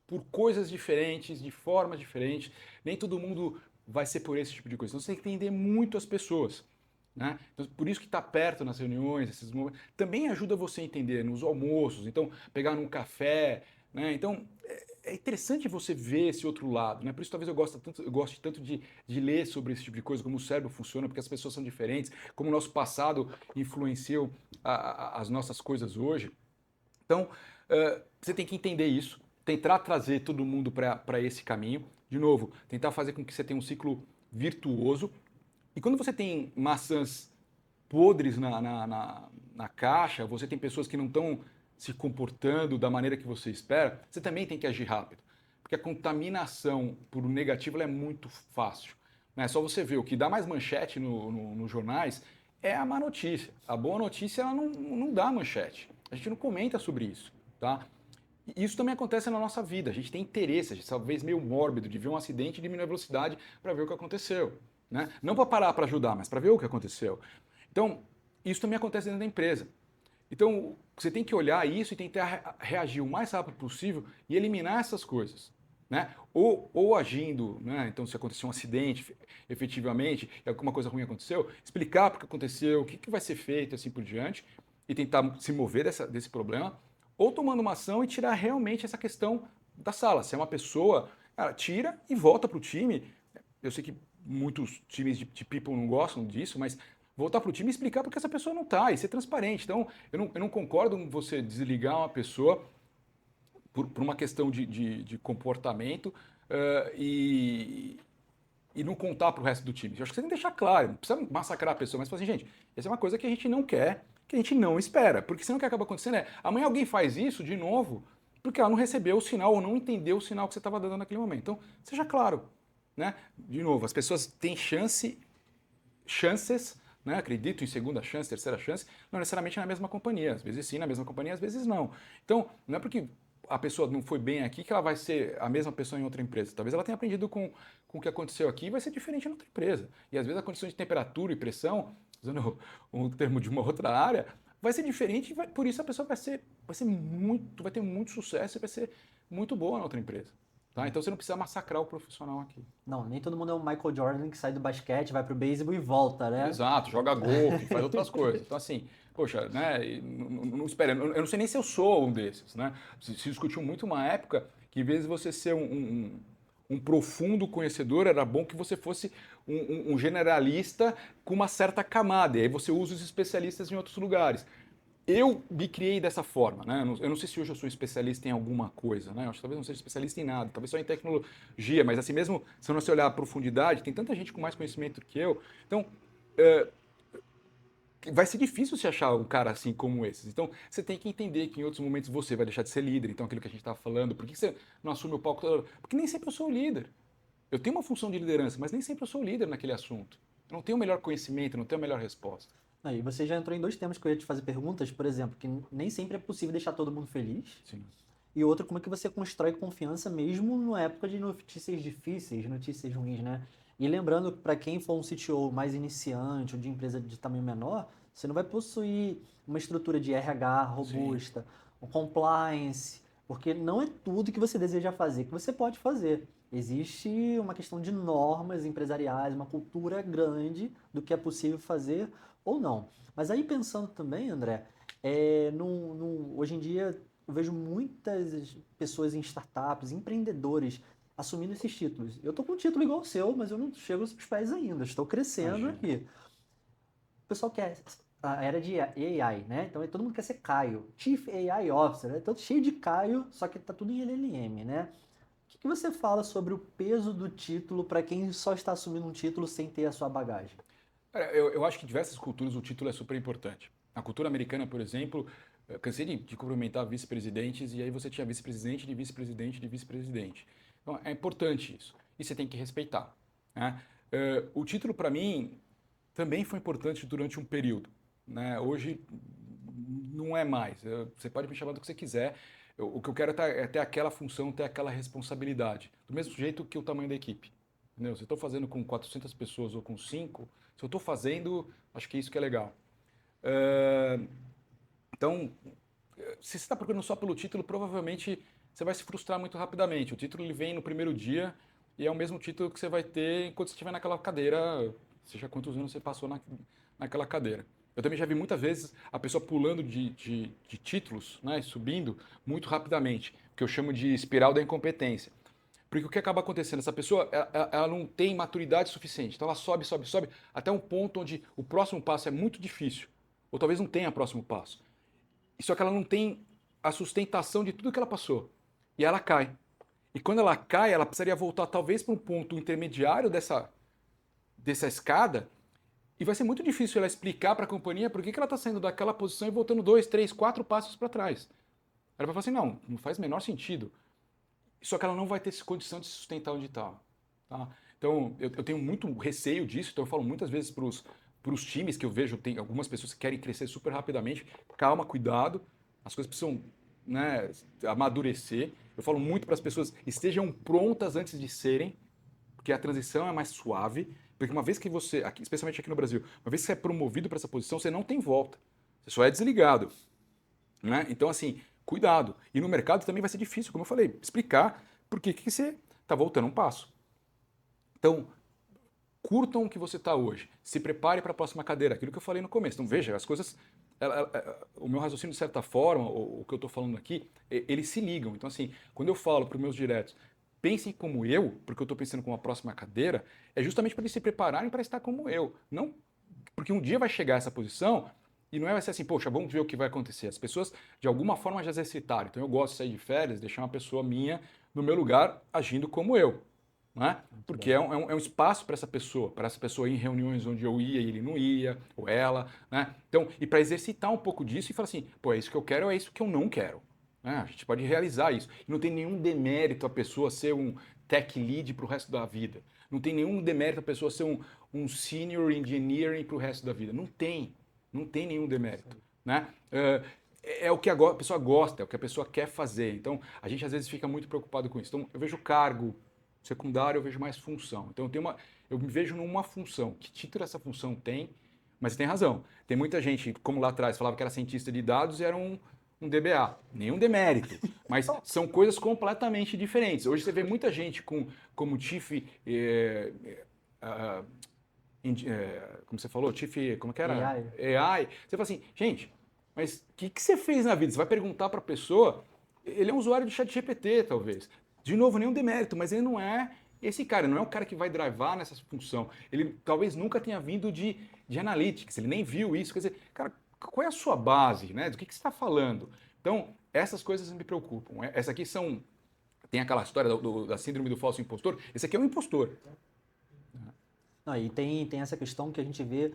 por coisas diferentes, de formas diferentes. Nem todo mundo vai ser por esse tipo de coisa. Então você tem que entender muito as pessoas. Né? Então, por isso que estar perto nas reuniões, esses momentos, também ajuda você a entender nos almoços, então pegar num café. Né? Então é interessante você ver esse outro lado. Né? Por isso talvez eu goste tanto de ler sobre esse tipo de coisa, como o cérebro funciona, porque as pessoas são diferentes, como o nosso passado influenciou as nossas coisas hoje. Então, você tem que entender isso, tentar trazer todo mundo para esse caminho. De novo, tentar fazer com que você tenha um ciclo virtuoso. E quando você tem maçãs podres na caixa, você tem pessoas que não estão se comportando da maneira que você espera, você também tem que agir rápido. Porque a contaminação por negativo ela é muito fácil. né? Só você ver o que dá mais manchete nos jornais é a má notícia. A boa notícia ela não dá manchete. A gente não comenta sobre isso, tá? E isso também acontece na nossa vida. A gente tem interesse, a gente talvez meio mórbido de ver um acidente e diminuir a velocidade para ver o que aconteceu, né? Não para parar para ajudar, mas para ver o que aconteceu. Então, isso também acontece dentro da empresa. Então, você tem que olhar isso e tentar reagir o mais rápido possível e eliminar essas coisas, né? Ou agindo, né? Então, se aconteceu um acidente, efetivamente, e alguma coisa ruim aconteceu, explicar por que aconteceu, o que vai ser feito, assim por diante, e tentar se mover desse problema, ou tomando uma ação e tirar realmente essa questão da sala. Se é uma pessoa, cara, tira e volta para o time. Eu sei que muitos times de people não gostam disso, mas voltar para o time e explicar porque essa pessoa não está, e ser transparente. Então, eu não concordo com você desligar uma pessoa por uma questão de comportamento e não contar para o resto do time. Eu acho que você tem que deixar claro, não precisa massacrar a pessoa, mas falar assim, gente, essa é uma coisa que a gente não quer, que a gente não espera. Porque senão o que acaba acontecendo é, amanhã alguém faz isso de novo, porque ela não recebeu o sinal ou não entendeu o sinal que você estava dando naquele momento. Então, seja claro. Né? De novo, as pessoas têm chances, né? Acredito em segunda chance, terceira chance, não necessariamente na mesma companhia. Às vezes sim, na mesma companhia, às vezes não. Então, não é porque a pessoa não foi bem aqui que ela vai ser a mesma pessoa em outra empresa. Talvez ela tenha aprendido com o que aconteceu aqui e vai ser diferente em outra empresa. E às vezes a condição de temperatura e pressão, usando um termo de uma outra área, vai ser diferente e por isso a pessoa vai ter muito sucesso e vai ser muito boa na outra empresa. Tá? Então você não precisa massacrar o profissional aqui. Não, nem todo mundo é o Michael Jordan que sai do basquete, vai pro beisebol e volta, né? Exato, joga golfe, faz outras coisas. Então, assim, poxa, né? Não espera, eu não sei nem se eu sou um desses, né? Se discutiu muito uma época que, em vez de você ser um profundo conhecedor, era bom que você fosse um generalista com uma certa camada. E aí você usa os especialistas em outros lugares. Eu me criei dessa forma, né? Eu não sei se hoje eu sou especialista em alguma coisa, né? Eu acho que talvez não seja especialista em nada, talvez só em tecnologia, mas assim mesmo, se eu não se olhar a profundidade, tem tanta gente com mais conhecimento que eu. Então, vai ser difícil se achar um cara assim como esses. Então, você tem que entender que em outros momentos você vai deixar de ser líder. Então, aquilo que a gente estava falando, por que você não assume o palco toda hora? Porque nem sempre eu sou o líder. Eu tenho uma função de liderança, mas nem sempre eu sou o líder naquele assunto. Eu não tenho o melhor conhecimento, não tenho a melhor resposta. Aí você já entrou em dois temas que eu ia te fazer perguntas, por exemplo, que nem sempre é possível deixar todo mundo feliz. Sim. E outro, como é que você constrói confiança mesmo na época de notícias difíceis, notícias ruins, né? E lembrando que para quem for um CTO mais iniciante ou de empresa de tamanho menor, você não vai possuir uma estrutura de RH robusta, um compliance, porque não é tudo que você deseja fazer que você pode fazer. Existe uma questão de normas empresariais, uma cultura grande do que é possível fazer ou não. Mas aí pensando também, André, hoje em dia eu vejo muitas pessoas em startups, empreendedores, assumindo esses títulos. Eu estou com um título igual ao seu, mas eu não chego aos pés ainda. Estou crescendo Imagina. aqui. O pessoal quer a era de AI, né? Então todo mundo quer ser Caio, Chief AI Officer, né? Todo cheio de Caio, só que tá tudo em LLM, né? O que você fala sobre o peso do título para quem só está assumindo um título sem ter a sua bagagem? Cara, eu acho que em diversas culturas o título é super importante. Na cultura americana, por exemplo, eu cansei de cumprimentar vice-presidentes e aí você tinha vice-presidente de vice-presidente de vice-presidente. Então é importante isso. E você tem que respeitar. Né? O título, para mim, também foi importante durante um período. Né? Hoje não é mais. Você pode me chamar do que você quiser. O que eu quero é ter aquela função, ter aquela responsabilidade. Do mesmo jeito que o tamanho da equipe. Entendeu? Se eu estou fazendo com 400 pessoas ou com 5, se eu estou fazendo, acho que é isso que é legal. Então, se você está procurando só pelo título, provavelmente você vai se frustrar muito rapidamente. O título ele vem no primeiro dia e é o mesmo título que você vai ter enquanto você estiver naquela cadeira, seja quantos anos você passou naquela cadeira. Eu também já vi muitas vezes a pessoa pulando de títulos, né, subindo muito rapidamente, que eu chamo de espiral da incompetência. Porque o que acaba acontecendo? Essa pessoa ela não tem maturidade suficiente. Então ela sobe, sobe, sobe, até um ponto onde o próximo passo é muito difícil. Ou talvez não tenha próximo passo. Só que ela não tem a sustentação de tudo que ela passou. E ela cai. E quando ela cai, ela precisaria voltar talvez para um ponto intermediário dessa escada. E vai ser muito difícil ela explicar para a companhia por que ela está saindo daquela posição e voltando 2, 3, 4 passos para trás. Ela vai falar assim, não faz o menor sentido. Só que ela não vai ter condição de se sustentar onde está. Tá? Então, eu tenho muito receio disso, então eu falo muitas vezes para os times que eu vejo, tem algumas pessoas que querem crescer super rapidamente, calma, cuidado, as coisas precisam, né, amadurecer. Eu falo muito para as pessoas, estejam prontas antes de serem, porque a transição é mais suave, porque uma vez que você, especialmente aqui no Brasil, uma vez que você é promovido para essa posição, você não tem volta, você só é desligado, né? Então, assim, cuidado. E no mercado também vai ser difícil, como eu falei, explicar por que você está voltando um passo. Então, curtam o que você está hoje. Se prepare para a próxima cadeira, aquilo que eu falei no começo. Então, veja, as coisas. O meu raciocínio, de certa forma, o que eu estou falando aqui, eles se ligam. Então, assim, quando eu falo para os meus diretos, pensem como eu, porque eu estou pensando com a próxima cadeira, é justamente para eles se prepararem para estar como eu. Não porque um dia vai chegar essa posição e não vai ser assim, poxa, vamos ver o que vai acontecer. As pessoas, de alguma forma, já exercitaram. Então, eu gosto de sair de férias, deixar uma pessoa minha no meu lugar agindo como eu. Né? Muito Porque bem. é um espaço para essa pessoa ir em reuniões onde eu ia e ele não ia, ou ela, né? Então, e para exercitar um pouco disso e falar assim, pô, é isso que eu quero, é isso que eu não quero. Né? A gente pode realizar isso. E não tem nenhum demérito a pessoa ser um tech lead para o resto da vida. Não tem nenhum demérito a pessoa ser um senior engineering para o resto da vida. Não tem. Não tem nenhum demérito. Né? É o que a pessoa gosta, é o que a pessoa quer fazer. Então, a gente às vezes fica muito preocupado com isso. Então, eu vejo cargo secundário, eu vejo mais função. Então, eu me vejo numa função. Que título essa função tem? Mas tem razão. Tem muita gente, como lá atrás, falava que era cientista de dados e era um DBA. Nenhum demérito. Mas são coisas completamente diferentes. Hoje você vê muita gente como chief... como você falou, Chief, como que era? AI. AI. Você fala assim, gente, mas o que você fez na vida? Você vai perguntar para a pessoa, ele é um usuário de ChatGPT, talvez. De novo, nenhum demérito, mas ele não é esse cara, não é o cara que vai drivar nessa função. Ele talvez nunca tenha vindo de analytics, ele nem viu isso. Quer dizer, cara, qual é a sua base, né? Do que você está falando? Então, essas coisas me preocupam. Essa aqui são... Tem aquela história da síndrome do falso impostor. Esse aqui é um impostor. Não, e tem essa questão que a gente vê,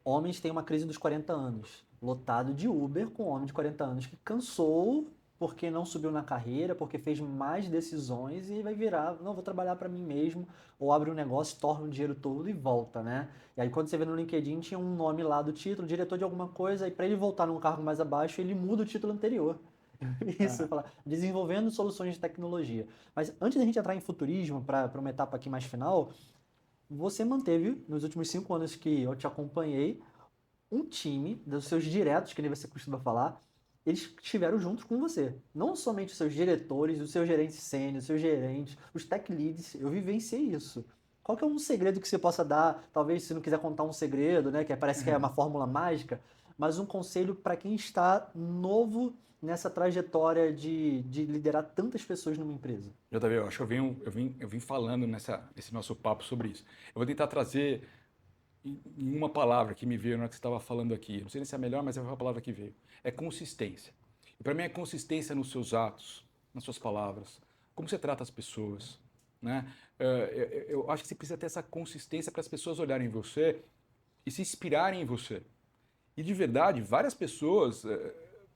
homens têm uma crise dos 40 anos, lotado de Uber com homem de 40 anos que cansou porque não subiu na carreira, porque fez mais decisões e vai virar, não, vou trabalhar para mim mesmo, ou abre um negócio, torna o dinheiro todo e volta, né? E aí quando você vê no LinkedIn tinha um nome lá do título, diretor de alguma coisa, e para ele voltar num cargo mais abaixo, ele muda o título anterior. Isso, fala, desenvolvendo soluções de tecnologia. Mas antes da gente entrar em futurismo, para uma etapa aqui mais final, você manteve, nos últimos 5 anos que eu te acompanhei, um time dos seus diretos, que nem você costuma falar, eles estiveram juntos com você. Não somente os seus diretores, os seus gerentes sêniores, os seus gerentes, os tech leads, eu vivenciei isso. Qual que é um segredo que você possa dar? Talvez se não quiser contar um segredo, né, que parece que é uma fórmula mágica, mas um conselho para quem está novo nessa trajetória de liderar tantas pessoas numa empresa. JV, eu acho que eu vim falando nesse nosso papo sobre isso. Eu vou tentar trazer em uma palavra que me veio na hora que você estava falando aqui. Não sei se é a melhor, mas é a palavra que veio. É consistência. E para mim é consistência nos seus atos, nas suas palavras, como você trata as pessoas. Né? Eu acho que você precisa ter essa consistência para as pessoas olharem em você e se inspirarem em você. E de verdade, várias pessoas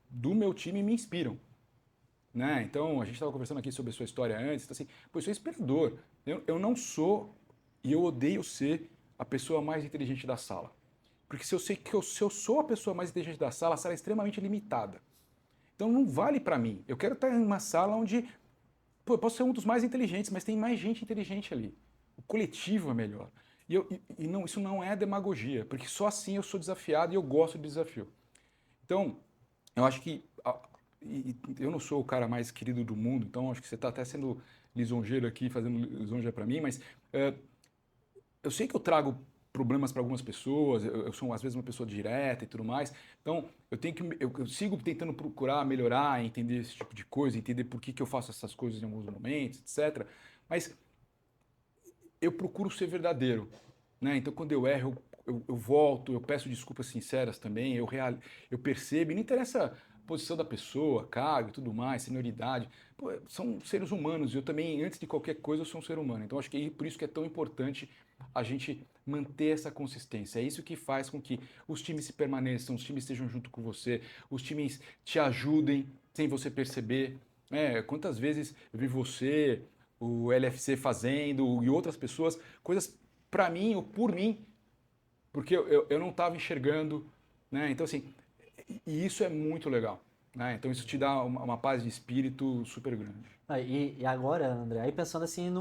do meu time me inspiram. Né? Então, a gente estava conversando aqui sobre a sua história antes, então, assim, pô, eu sou inspirador. Eu não sou e eu odeio ser a pessoa mais inteligente da sala. Porque se eu sei que se eu sou a pessoa mais inteligente da sala, a sala é extremamente limitada. Então não vale para mim. Eu quero estar em uma sala onde, pô, eu posso ser um dos mais inteligentes, mas tem mais gente inteligente ali. O coletivo é melhor. E não, isso não é demagogia, porque só assim eu sou desafiado e eu gosto de desafio. Então, eu acho que eu não sou o cara mais querido do mundo, então acho que você está até sendo lisonjeiro aqui, fazendo lisonja para mim, mas eu sei que eu trago problemas para algumas pessoas, eu sou às vezes uma pessoa direta e tudo mais, então eu sigo tentando procurar melhorar, entender esse tipo de coisa, entender por que eu faço essas coisas em alguns momentos, etc. Mas eu procuro ser verdadeiro, né? Então quando eu erro, eu volto, eu peço desculpas sinceras também, eu percebo, e não interessa a posição da pessoa, cargo e tudo mais, senioridade, pô, são seres humanos, e eu também, antes de qualquer coisa, eu sou um ser humano. Então acho que por isso que é tão importante a gente manter essa consistência. É isso que faz com que os times se permaneçam, os times estejam junto com você, os times te ajudem sem você perceber. Quantas vezes eu vi você o LFC fazendo e outras pessoas, coisas para mim ou por mim, porque eu não estava enxergando, né? Então, assim, e isso é muito legal, né? Então, isso te dá uma paz de espírito super grande. E agora, André, aí pensando assim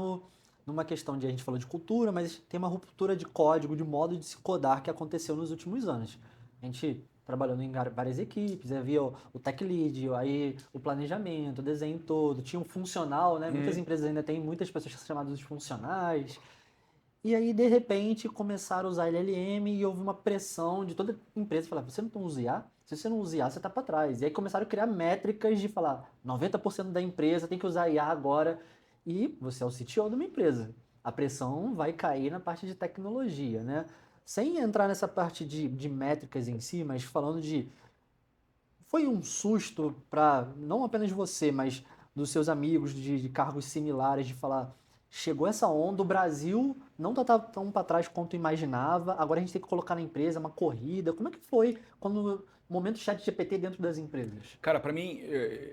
numa questão de, a gente falou de cultura, mas tem uma ruptura de código, de modo de se codar que aconteceu nos últimos anos. A gente trabalhando em várias equipes, havia o tech lead, aí o planejamento, o desenho todo, tinha um funcional, né? Muitas empresas ainda têm muitas pessoas chamadas de funcionais. E aí, de repente, começaram a usar LLM e houve uma pressão de toda empresa falar, você não usa IA? Se você não usa IA, você está para trás. E aí começaram a criar métricas de falar, 90% da empresa tem que usar IA agora. E você é o CTO de uma empresa. A pressão vai cair na parte de tecnologia, né? Sem entrar nessa parte de métricas em si, mas falando de foi um susto para não apenas você, mas dos seus amigos de cargos similares, de falar, chegou essa onda, o Brasil não está tão para trás quanto imaginava, agora a gente tem que colocar na empresa uma corrida. Como é que foi quando o momento chat GPT dentro das empresas? Cara, para mim,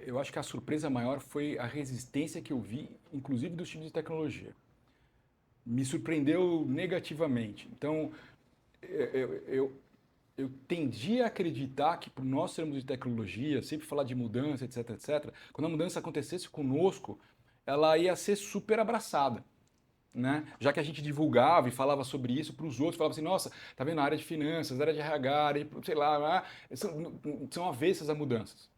eu acho que a surpresa maior foi a resistência que eu vi, inclusive dos times de tecnologia. Me surpreendeu negativamente. Então, eu tendi a acreditar que, por nós sermos de tecnologia, sempre falar de mudança, etc, etc, quando a mudança acontecesse conosco, ela ia ser super abraçada. Né? Já que a gente divulgava e falava sobre isso para os outros, falava assim, nossa, tá vendo a área de finanças, a área de RH, sei lá, são avessas a mudanças.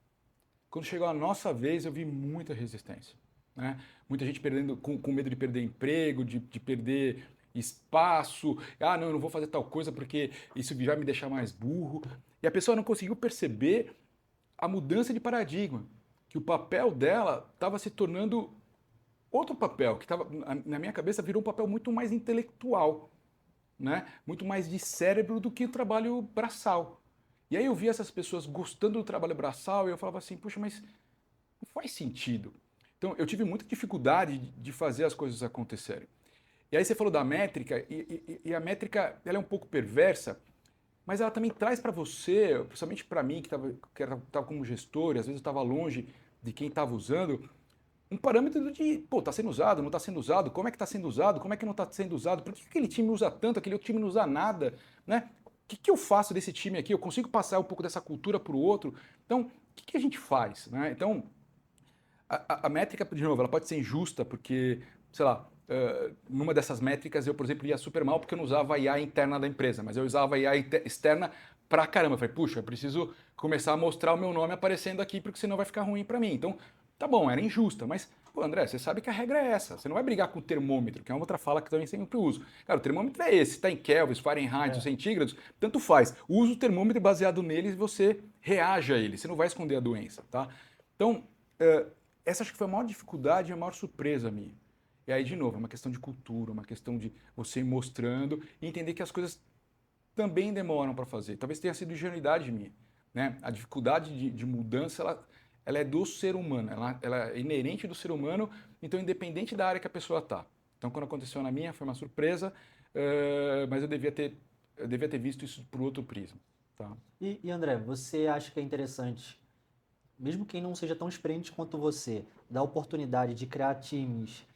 Quando chegou a nossa vez, eu vi muita resistência. Né? Muita gente perdendo, com medo de perder emprego, de perder espaço. Ah, não, eu não vou fazer tal coisa porque isso vai me deixar mais burro. E a pessoa não conseguiu perceber a mudança de paradigma, que o papel dela estava se tornando outro papel, que tava, na minha cabeça virou um papel muito mais intelectual, né? Muito mais de cérebro do que o trabalho braçal. E aí eu vi essas pessoas gostando do trabalho braçal e eu falava assim, puxa, mas não faz sentido. Então eu tive muita dificuldade de fazer as coisas acontecerem. E aí você falou da métrica, e a métrica ela é um pouco perversa, mas ela também traz para você, principalmente para mim, que estava como gestor, e às vezes eu estava longe de quem estava usando, um parâmetro de, pô, está sendo usado, não está sendo usado, como é que está sendo usado, como é que não está sendo usado, por que aquele time usa tanto, aquele outro time não usa nada, né? O que eu faço desse time aqui? Eu consigo passar um pouco dessa cultura para o outro? Então, o que a gente faz? Né? Então, a métrica, de novo, ela pode ser injusta, porque, sei lá, numa dessas métricas eu, por exemplo, ia super mal porque eu não usava a IA interna da empresa, mas eu usava a IA externa pra caramba. Eu falei, puxa, eu preciso começar a mostrar o meu nome aparecendo aqui, porque senão vai ficar ruim para mim. Então, tá bom, era injusta, mas, pô, André, você sabe que a regra é essa. Você não vai brigar com o termômetro, que é uma outra fala que também sempre uso. Cara, o termômetro é esse, está em kelvins, Fahrenheit, centígrados, tanto faz. Usa o termômetro baseado nele e você reage a ele. Você não vai esconder a doença, tá? Então, essa acho que foi a maior dificuldade e a maior surpresa minha. E aí, de novo, é uma questão de cultura, uma questão de você ir mostrando e entender que as coisas também demoram para fazer. Talvez tenha sido ingenuidade minha. Né? A dificuldade de mudança, ela é do ser humano, ela é inerente do ser humano, então independente da área que a pessoa está. Então, quando aconteceu na minha, foi uma surpresa, mas eu devia ter visto isso por outro prisma. Tá? E André, você acha que é interessante, mesmo quem não seja tão experiente quanto você, dar a oportunidade de criar times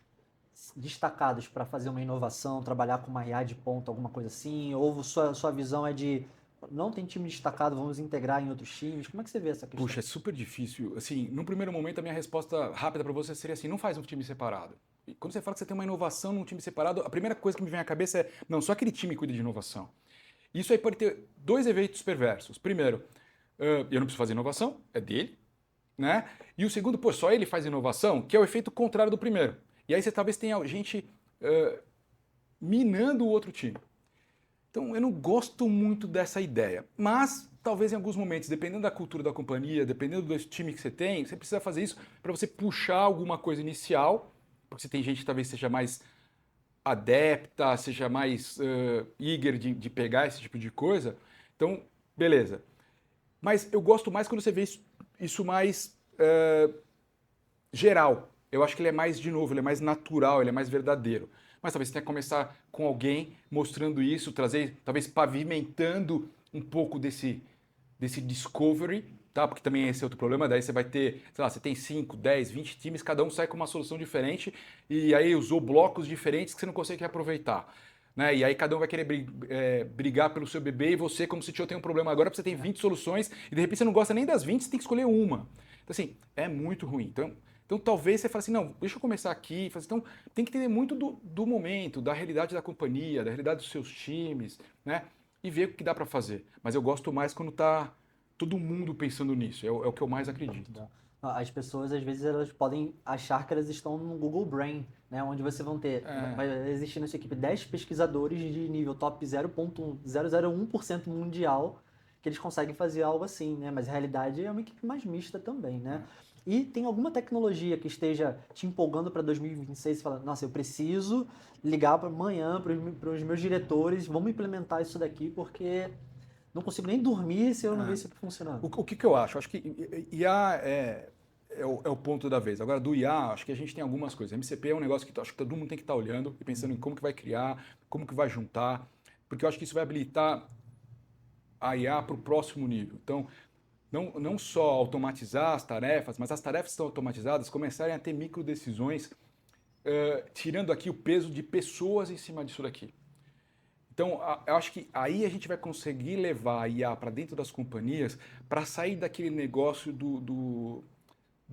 destacados para fazer uma inovação, trabalhar com uma IA de ponta, alguma coisa assim? Ou sua visão é de não tem time destacado, vamos integrar em outros times? Como é que você vê essa questão? Puxa, é super difícil. Assim, no primeiro momento, a minha resposta rápida para você seria assim: não faz um time separado. E quando você fala que você tem uma inovação num time separado, a primeira coisa que me vem à cabeça é: não, só aquele time cuida de inovação. Isso aí pode ter dois efeitos perversos. Primeiro, eu não preciso fazer inovação, é dele. Né? E o segundo, pô, só ele faz inovação, que é o efeito contrário do primeiro. E aí você talvez tenha gente minando o outro time. Então eu não gosto muito dessa ideia. Mas talvez em alguns momentos, dependendo da cultura da companhia, dependendo do time que você tem, você precisa fazer isso para você puxar alguma coisa inicial, porque você tem gente que talvez seja mais adepta, seja mais eager de pegar esse tipo de coisa. Então, beleza. Mas eu gosto mais quando você vê isso mais geral. Eu acho que ele é mais, de novo, ele é mais natural, ele é mais verdadeiro. Mas talvez você tenha que começar com alguém mostrando isso, trazer, talvez pavimentando um pouco desse discovery, tá? Porque também esse é outro problema, daí você vai ter, sei lá, você tem 5, 10, 20 times, cada um sai com uma solução diferente e aí usou blocos diferentes que você não consegue aproveitar. Né? E aí cada um vai querer brigar pelo seu bebê e você, como se o tem um problema agora, porque você tem 20 soluções e de repente você não gosta nem das 20, você tem que escolher uma. Então, assim, é muito ruim. Então talvez você fale assim, não, deixa eu começar aqui. Então, tem que entender muito do momento, da realidade da companhia, da realidade dos seus times, né? E ver o que dá para fazer. Mas eu gosto mais quando tá todo mundo pensando nisso. É o que eu mais acredito. As pessoas, às vezes, elas podem achar que elas estão no Google Brain, né? Onde você vai existir na sua equipe 10 pesquisadores de nível top 0,001% mundial que eles conseguem fazer algo assim, né? Mas a realidade é uma equipe mais mista também, né? E tem alguma tecnologia que esteja te empolgando para 2026 e falando, nossa, eu preciso ligar para amanhã para os meus diretores, vamos implementar isso daqui porque não consigo nem dormir se eu não ver isso aqui funcionando. O que eu acho? Acho que IA é o ponto da vez. Agora, do IA, acho que a gente tem algumas coisas. MCP é um negócio que acho que todo mundo tem que estar olhando e pensando em como que vai criar, como que vai juntar, porque eu acho que isso vai habilitar a IA para o próximo nível. Então, não só automatizar as tarefas, mas as tarefas que estão automatizadas começarem a ter micro decisões, tirando aqui o peso de pessoas em cima disso daqui. Então, eu acho que aí a gente vai conseguir levar a IA para dentro das companhias para sair daquele negócio do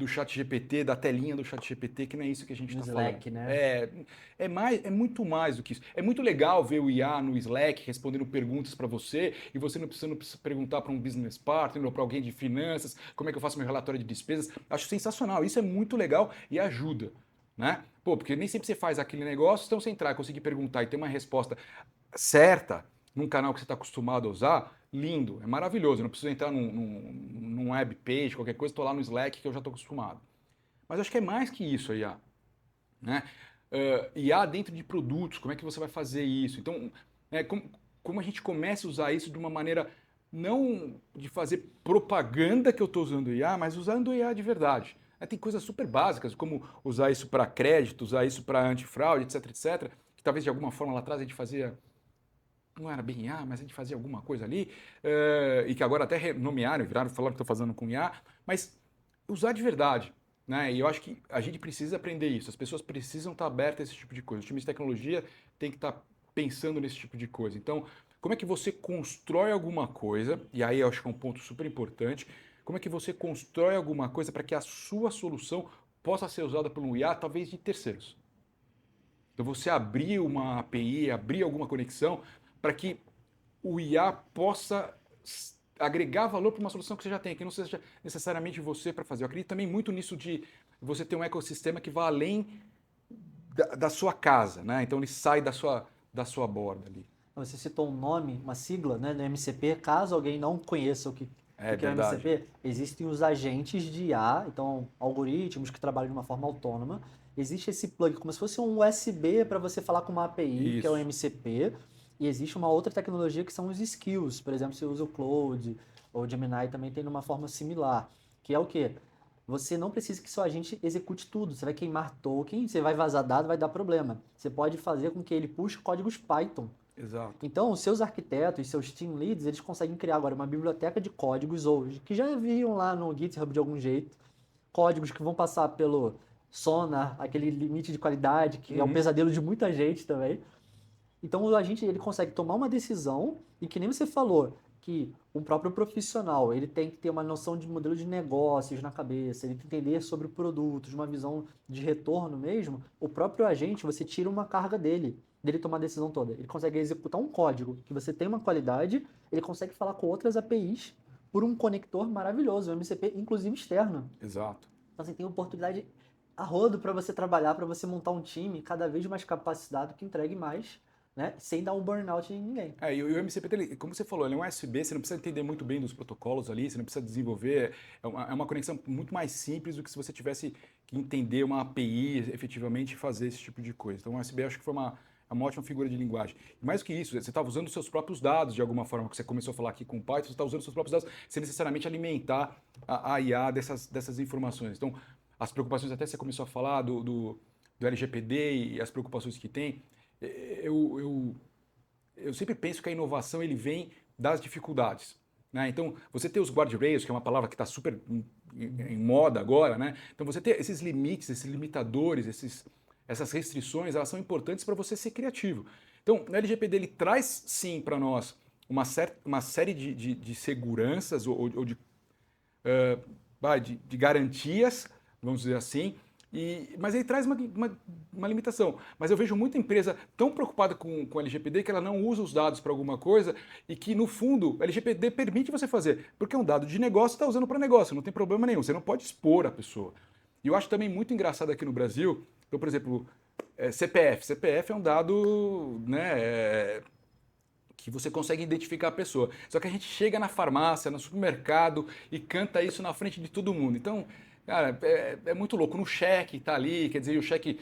chat GPT, da telinha do chat GPT, que não é isso que a gente No está falando. Slack, né? É muito mais do que isso. É muito legal ver o IA no Slack respondendo perguntas para você e você não precisa perguntar para um business partner ou para alguém de finanças como é que eu faço meu relatório de despesas. Acho sensacional. Isso é muito legal e ajuda. Né? Pô, porque nem sempre você faz aquele negócio, então você entrar, conseguir perguntar e ter uma resposta certa num canal que você está acostumado a usar, lindo, é maravilhoso. Eu não preciso entrar num web page, qualquer coisa, estou lá no Slack que eu já estou acostumado. Mas acho que é mais que isso a IA. Né? IA dentro de produtos, como é que você vai fazer isso? Então, como a gente começa a usar isso de uma maneira não de fazer propaganda que eu estou usando IA, mas usando IA de verdade. Tem coisas super básicas, como usar isso para crédito, usar isso para antifraude, etc, etc, que talvez de alguma forma lá atrás a gente fazia, não era bem IA, mas a gente fazia alguma coisa ali, e que agora até renomearam, falaram que estou fazendo com IA, mas usar de verdade. Né? E eu acho que a gente precisa aprender isso, as pessoas precisam estar abertas a esse tipo de coisa. O time de tecnologia tem que estar pensando nesse tipo de coisa. Então, como é que você constrói alguma coisa, e aí eu acho que é um ponto super importante, como é que você constrói alguma coisa para que a sua solução possa ser usada por um IA, talvez de terceiros. Então você abrir uma API, abrir alguma conexão para que o IA possa agregar valor para uma solução que você já tem, que não seja necessariamente você para fazer. Eu acredito também muito nisso de você ter um ecossistema que vá além da sua casa, né? Então ele sai da sua borda ali. Você citou um nome, uma sigla, né, do MCP. Caso alguém não conheça É o que é o verdade. MCP, existem os agentes de IA, então algoritmos que trabalham de uma forma autônoma. Existe esse plug como se fosse um USB para você falar com uma API, que é o Isso. MCP. E existe uma outra tecnologia que são os skills. Por exemplo, você usa o Claude ou o Gemini também tem uma forma similar, que é o quê? Você não precisa que seu agente execute tudo. Você vai queimar token, você vai vazar dado, vai dar problema. Você pode fazer com que ele puxe códigos Python. Exato. Então, os seus arquitetos, seus team leads, eles conseguem criar agora uma biblioteca de códigos hoje, que já haviam lá no GitHub de algum jeito, códigos que vão passar pelo Sonar, aquele limite de qualidade, que é um pesadelo de muita gente também. Então, o agente ele consegue tomar uma decisão e que nem você falou, que o próprio profissional ele tem que ter uma noção de modelo de negócios na cabeça, ele tem que entender sobre o produto, de uma visão de retorno mesmo. O próprio agente, você tira uma carga dele tomar a decisão toda. Ele consegue executar um código que você tem uma qualidade, ele consegue falar com outras APIs por um conector maravilhoso, um MCP, inclusive externo. Exato. Então, você tem oportunidade a rodo para você trabalhar, para você montar um time cada vez mais capacitado que entregue mais, né? Sem dar um burnout em ninguém. E o MCP, como você falou, ele é um USB, você não precisa entender muito bem dos protocolos ali, você não precisa desenvolver, é uma conexão muito mais simples do que se você tivesse que entender uma API efetivamente e fazer esse tipo de coisa. Então o USB acho que foi uma ótima figura de linguagem. E mais do que isso, você estava usando os seus próprios dados de alguma forma, que você começou a falar aqui com o Python, você está usando os seus próprios dados sem necessariamente alimentar a IA dessas informações. Então as preocupações, até você começou a falar do LGPD e as preocupações que tem, eu sempre penso que a inovação ele vem das dificuldades. né? Então, você ter os guardrails, que é uma palavra que está super em moda agora, né? Então, você ter esses limites, esses limitadores, essas restrições, elas são importantes para você ser criativo. Então, o LGPD ele traz, sim, para nós uma série de seguranças ou de garantias, vamos dizer assim, mas ele traz uma limitação. Mas eu vejo muita empresa tão preocupada com o LGPD que ela não usa os dados para alguma coisa e que, no fundo, o LGPD permite você fazer. Porque é um dado de negócio, está usando para negócio, não tem problema nenhum. Você não pode expor a pessoa. E eu acho também muito engraçado aqui no Brasil, então, por exemplo, CPF. CPF é um dado, né, que você consegue identificar a pessoa. Só que a gente chega na farmácia, no supermercado e canta isso na frente de todo mundo. Então, cara, é muito louco. No cheque tá ali, quer dizer, o cheque,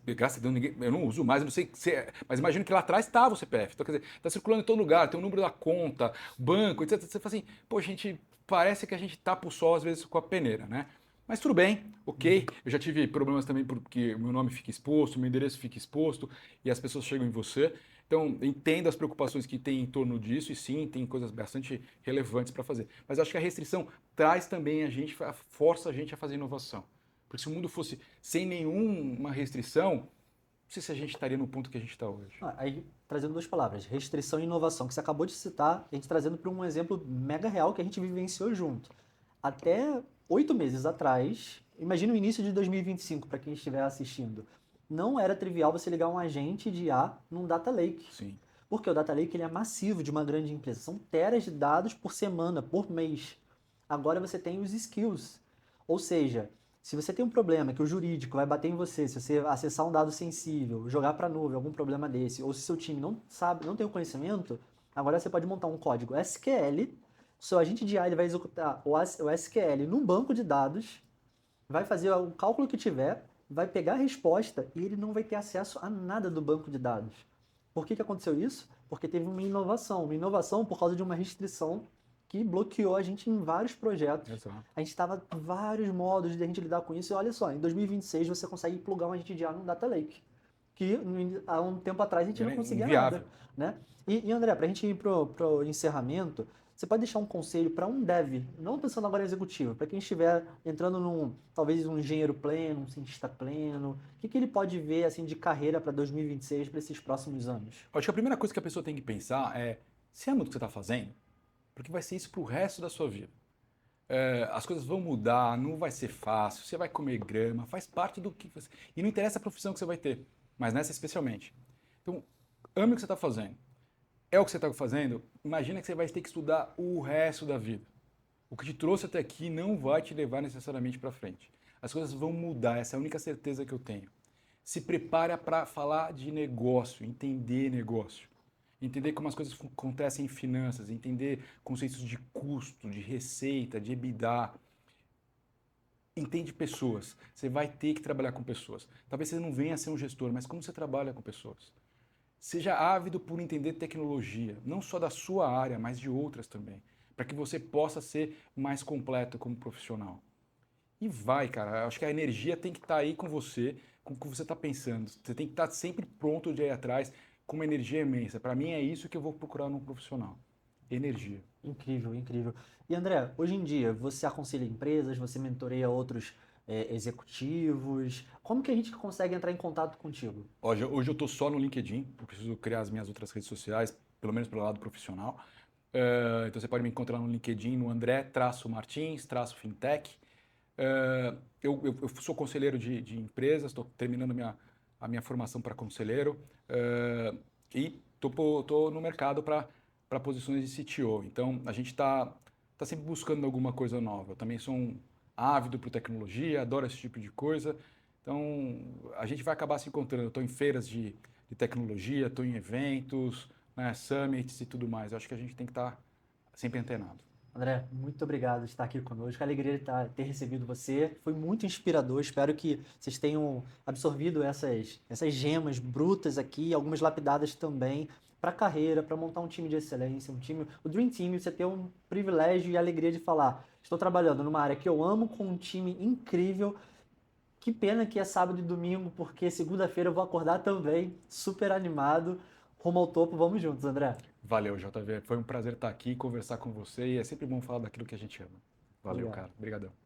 graças a Deus, eu não uso mais, eu não sei se mas imagino que lá atrás estava o CPF. Então, quer dizer, tá circulando em todo lugar, tem o número da conta, banco, etc. Você fala assim, pô, gente, parece que a gente tapa o sol às vezes com a peneira, né? Mas tudo bem, ok. Eu já tive problemas também porque o meu nome fica exposto, o meu endereço fica exposto e as pessoas chegam em você. Então, entendo as preocupações que tem em torno disso, e sim, tem coisas bastante relevantes para fazer. Mas acho que a restrição traz também força a gente a fazer inovação. Porque se o mundo fosse sem nenhuma restrição, não sei se a gente estaria no ponto que a gente está hoje. Aí, trazendo duas palavras, restrição e inovação, que você acabou de citar, a gente trazendo para um exemplo mega real que a gente vivenciou junto. Até 8 meses atrás, imagina o início de 2025, para quem estiver assistindo, não era trivial você ligar um agente de IA num data lake. Sim. Porque o data lake ele é massivo de uma grande empresa. São teras de dados por semana, por mês. Agora você tem os skills. Ou seja, se você tem um problema que o jurídico vai bater em você, se você acessar um dado sensível, jogar para a nuvem, algum problema desse, ou se seu time não sabe, não tem o conhecimento, agora você pode montar um código SQL, seu agente de IA ele vai executar o SQL num banco de dados, vai fazer o cálculo que tiver, vai pegar a resposta e ele não vai ter acesso a nada do banco de dados. Por que aconteceu isso? Porque teve uma inovação por causa de uma restrição que bloqueou a gente em vários projetos. Exato. A gente estava vários modos de a gente lidar com isso e olha só, em 2026 você consegue plugar um agente de IA num data lake, que há um tempo atrás a gente não Era conseguia inviável. nada, né? E André, para a gente ir pro encerramento, você pode deixar um conselho para um dev, não pensando agora em executivo, para quem estiver entrando talvez um engenheiro pleno, um cientista pleno, o que ele pode ver assim de carreira para 2026, para esses próximos anos? Acho que a primeira coisa que a pessoa tem que pensar é: se ama o que você está fazendo, porque vai ser isso para o resto da sua vida. As coisas vão mudar, não vai ser fácil, você vai comer grama, faz parte do que você. E não interessa a profissão que você vai ter, mas nessa especialmente. Então, ame o que você está fazendo. É o que você está fazendo, imagina que você vai ter que estudar o resto da vida. O que te trouxe até aqui não vai te levar necessariamente para frente. As coisas vão mudar, essa é a única certeza que eu tenho. Se prepara para falar de negócio, entender negócio. Entender como as coisas acontecem em finanças, entender conceitos de custo, de receita, de EBITDA. Entende pessoas. Você vai ter que trabalhar com pessoas. Talvez você não venha a ser um gestor, mas como você trabalha com pessoas? Seja ávido por entender tecnologia, não só da sua área, mas de outras também, para que você possa ser mais completo como profissional. E vai, cara, acho que a energia tem que estar aí com você, com o que você está pensando. Você tem que estar sempre pronto de ir atrás, com uma energia imensa. Para mim é isso que eu vou procurar num profissional. Energia. Incrível, incrível. E André, hoje em dia, você aconselha empresas, você mentoreia outros executivos? Como que a gente consegue entrar em contato contigo? Hoje eu estou só no LinkedIn, eu preciso criar as minhas outras redes sociais, pelo menos pelo lado profissional. Então você pode me encontrar no LinkedIn, no André-Martins-Fintech. Eu sou conselheiro de empresas, estou terminando a minha formação para conselheiro e estou no mercado para posições de CTO. Então a gente está sempre buscando alguma coisa nova. Eu também sou um ávido por tecnologia, adoro esse tipo de coisa. Então a gente vai acabar se encontrando. Eu estou em feiras de tecnologia, estou em eventos, né, summits e tudo mais. Eu acho que a gente tem que estar sempre antenado. André, muito obrigado por estar aqui conosco. A alegria de ter recebido você. Foi muito inspirador. Espero que vocês tenham absorvido essas gemas brutas aqui, algumas lapidadas também para a carreira, para montar um time de excelência, um time, o Dream Team, você ter um privilégio e a alegria de falar, estou trabalhando numa área que eu amo, com um time incrível. Que pena que é sábado e domingo, porque segunda-feira eu vou acordar também super animado. rumo ao topo, vamos juntos, André. Valeu, JV. Foi um prazer estar aqui, conversar com você e é sempre bom falar daquilo que a gente ama. Valeu, Obrigado. cara. Obrigadão.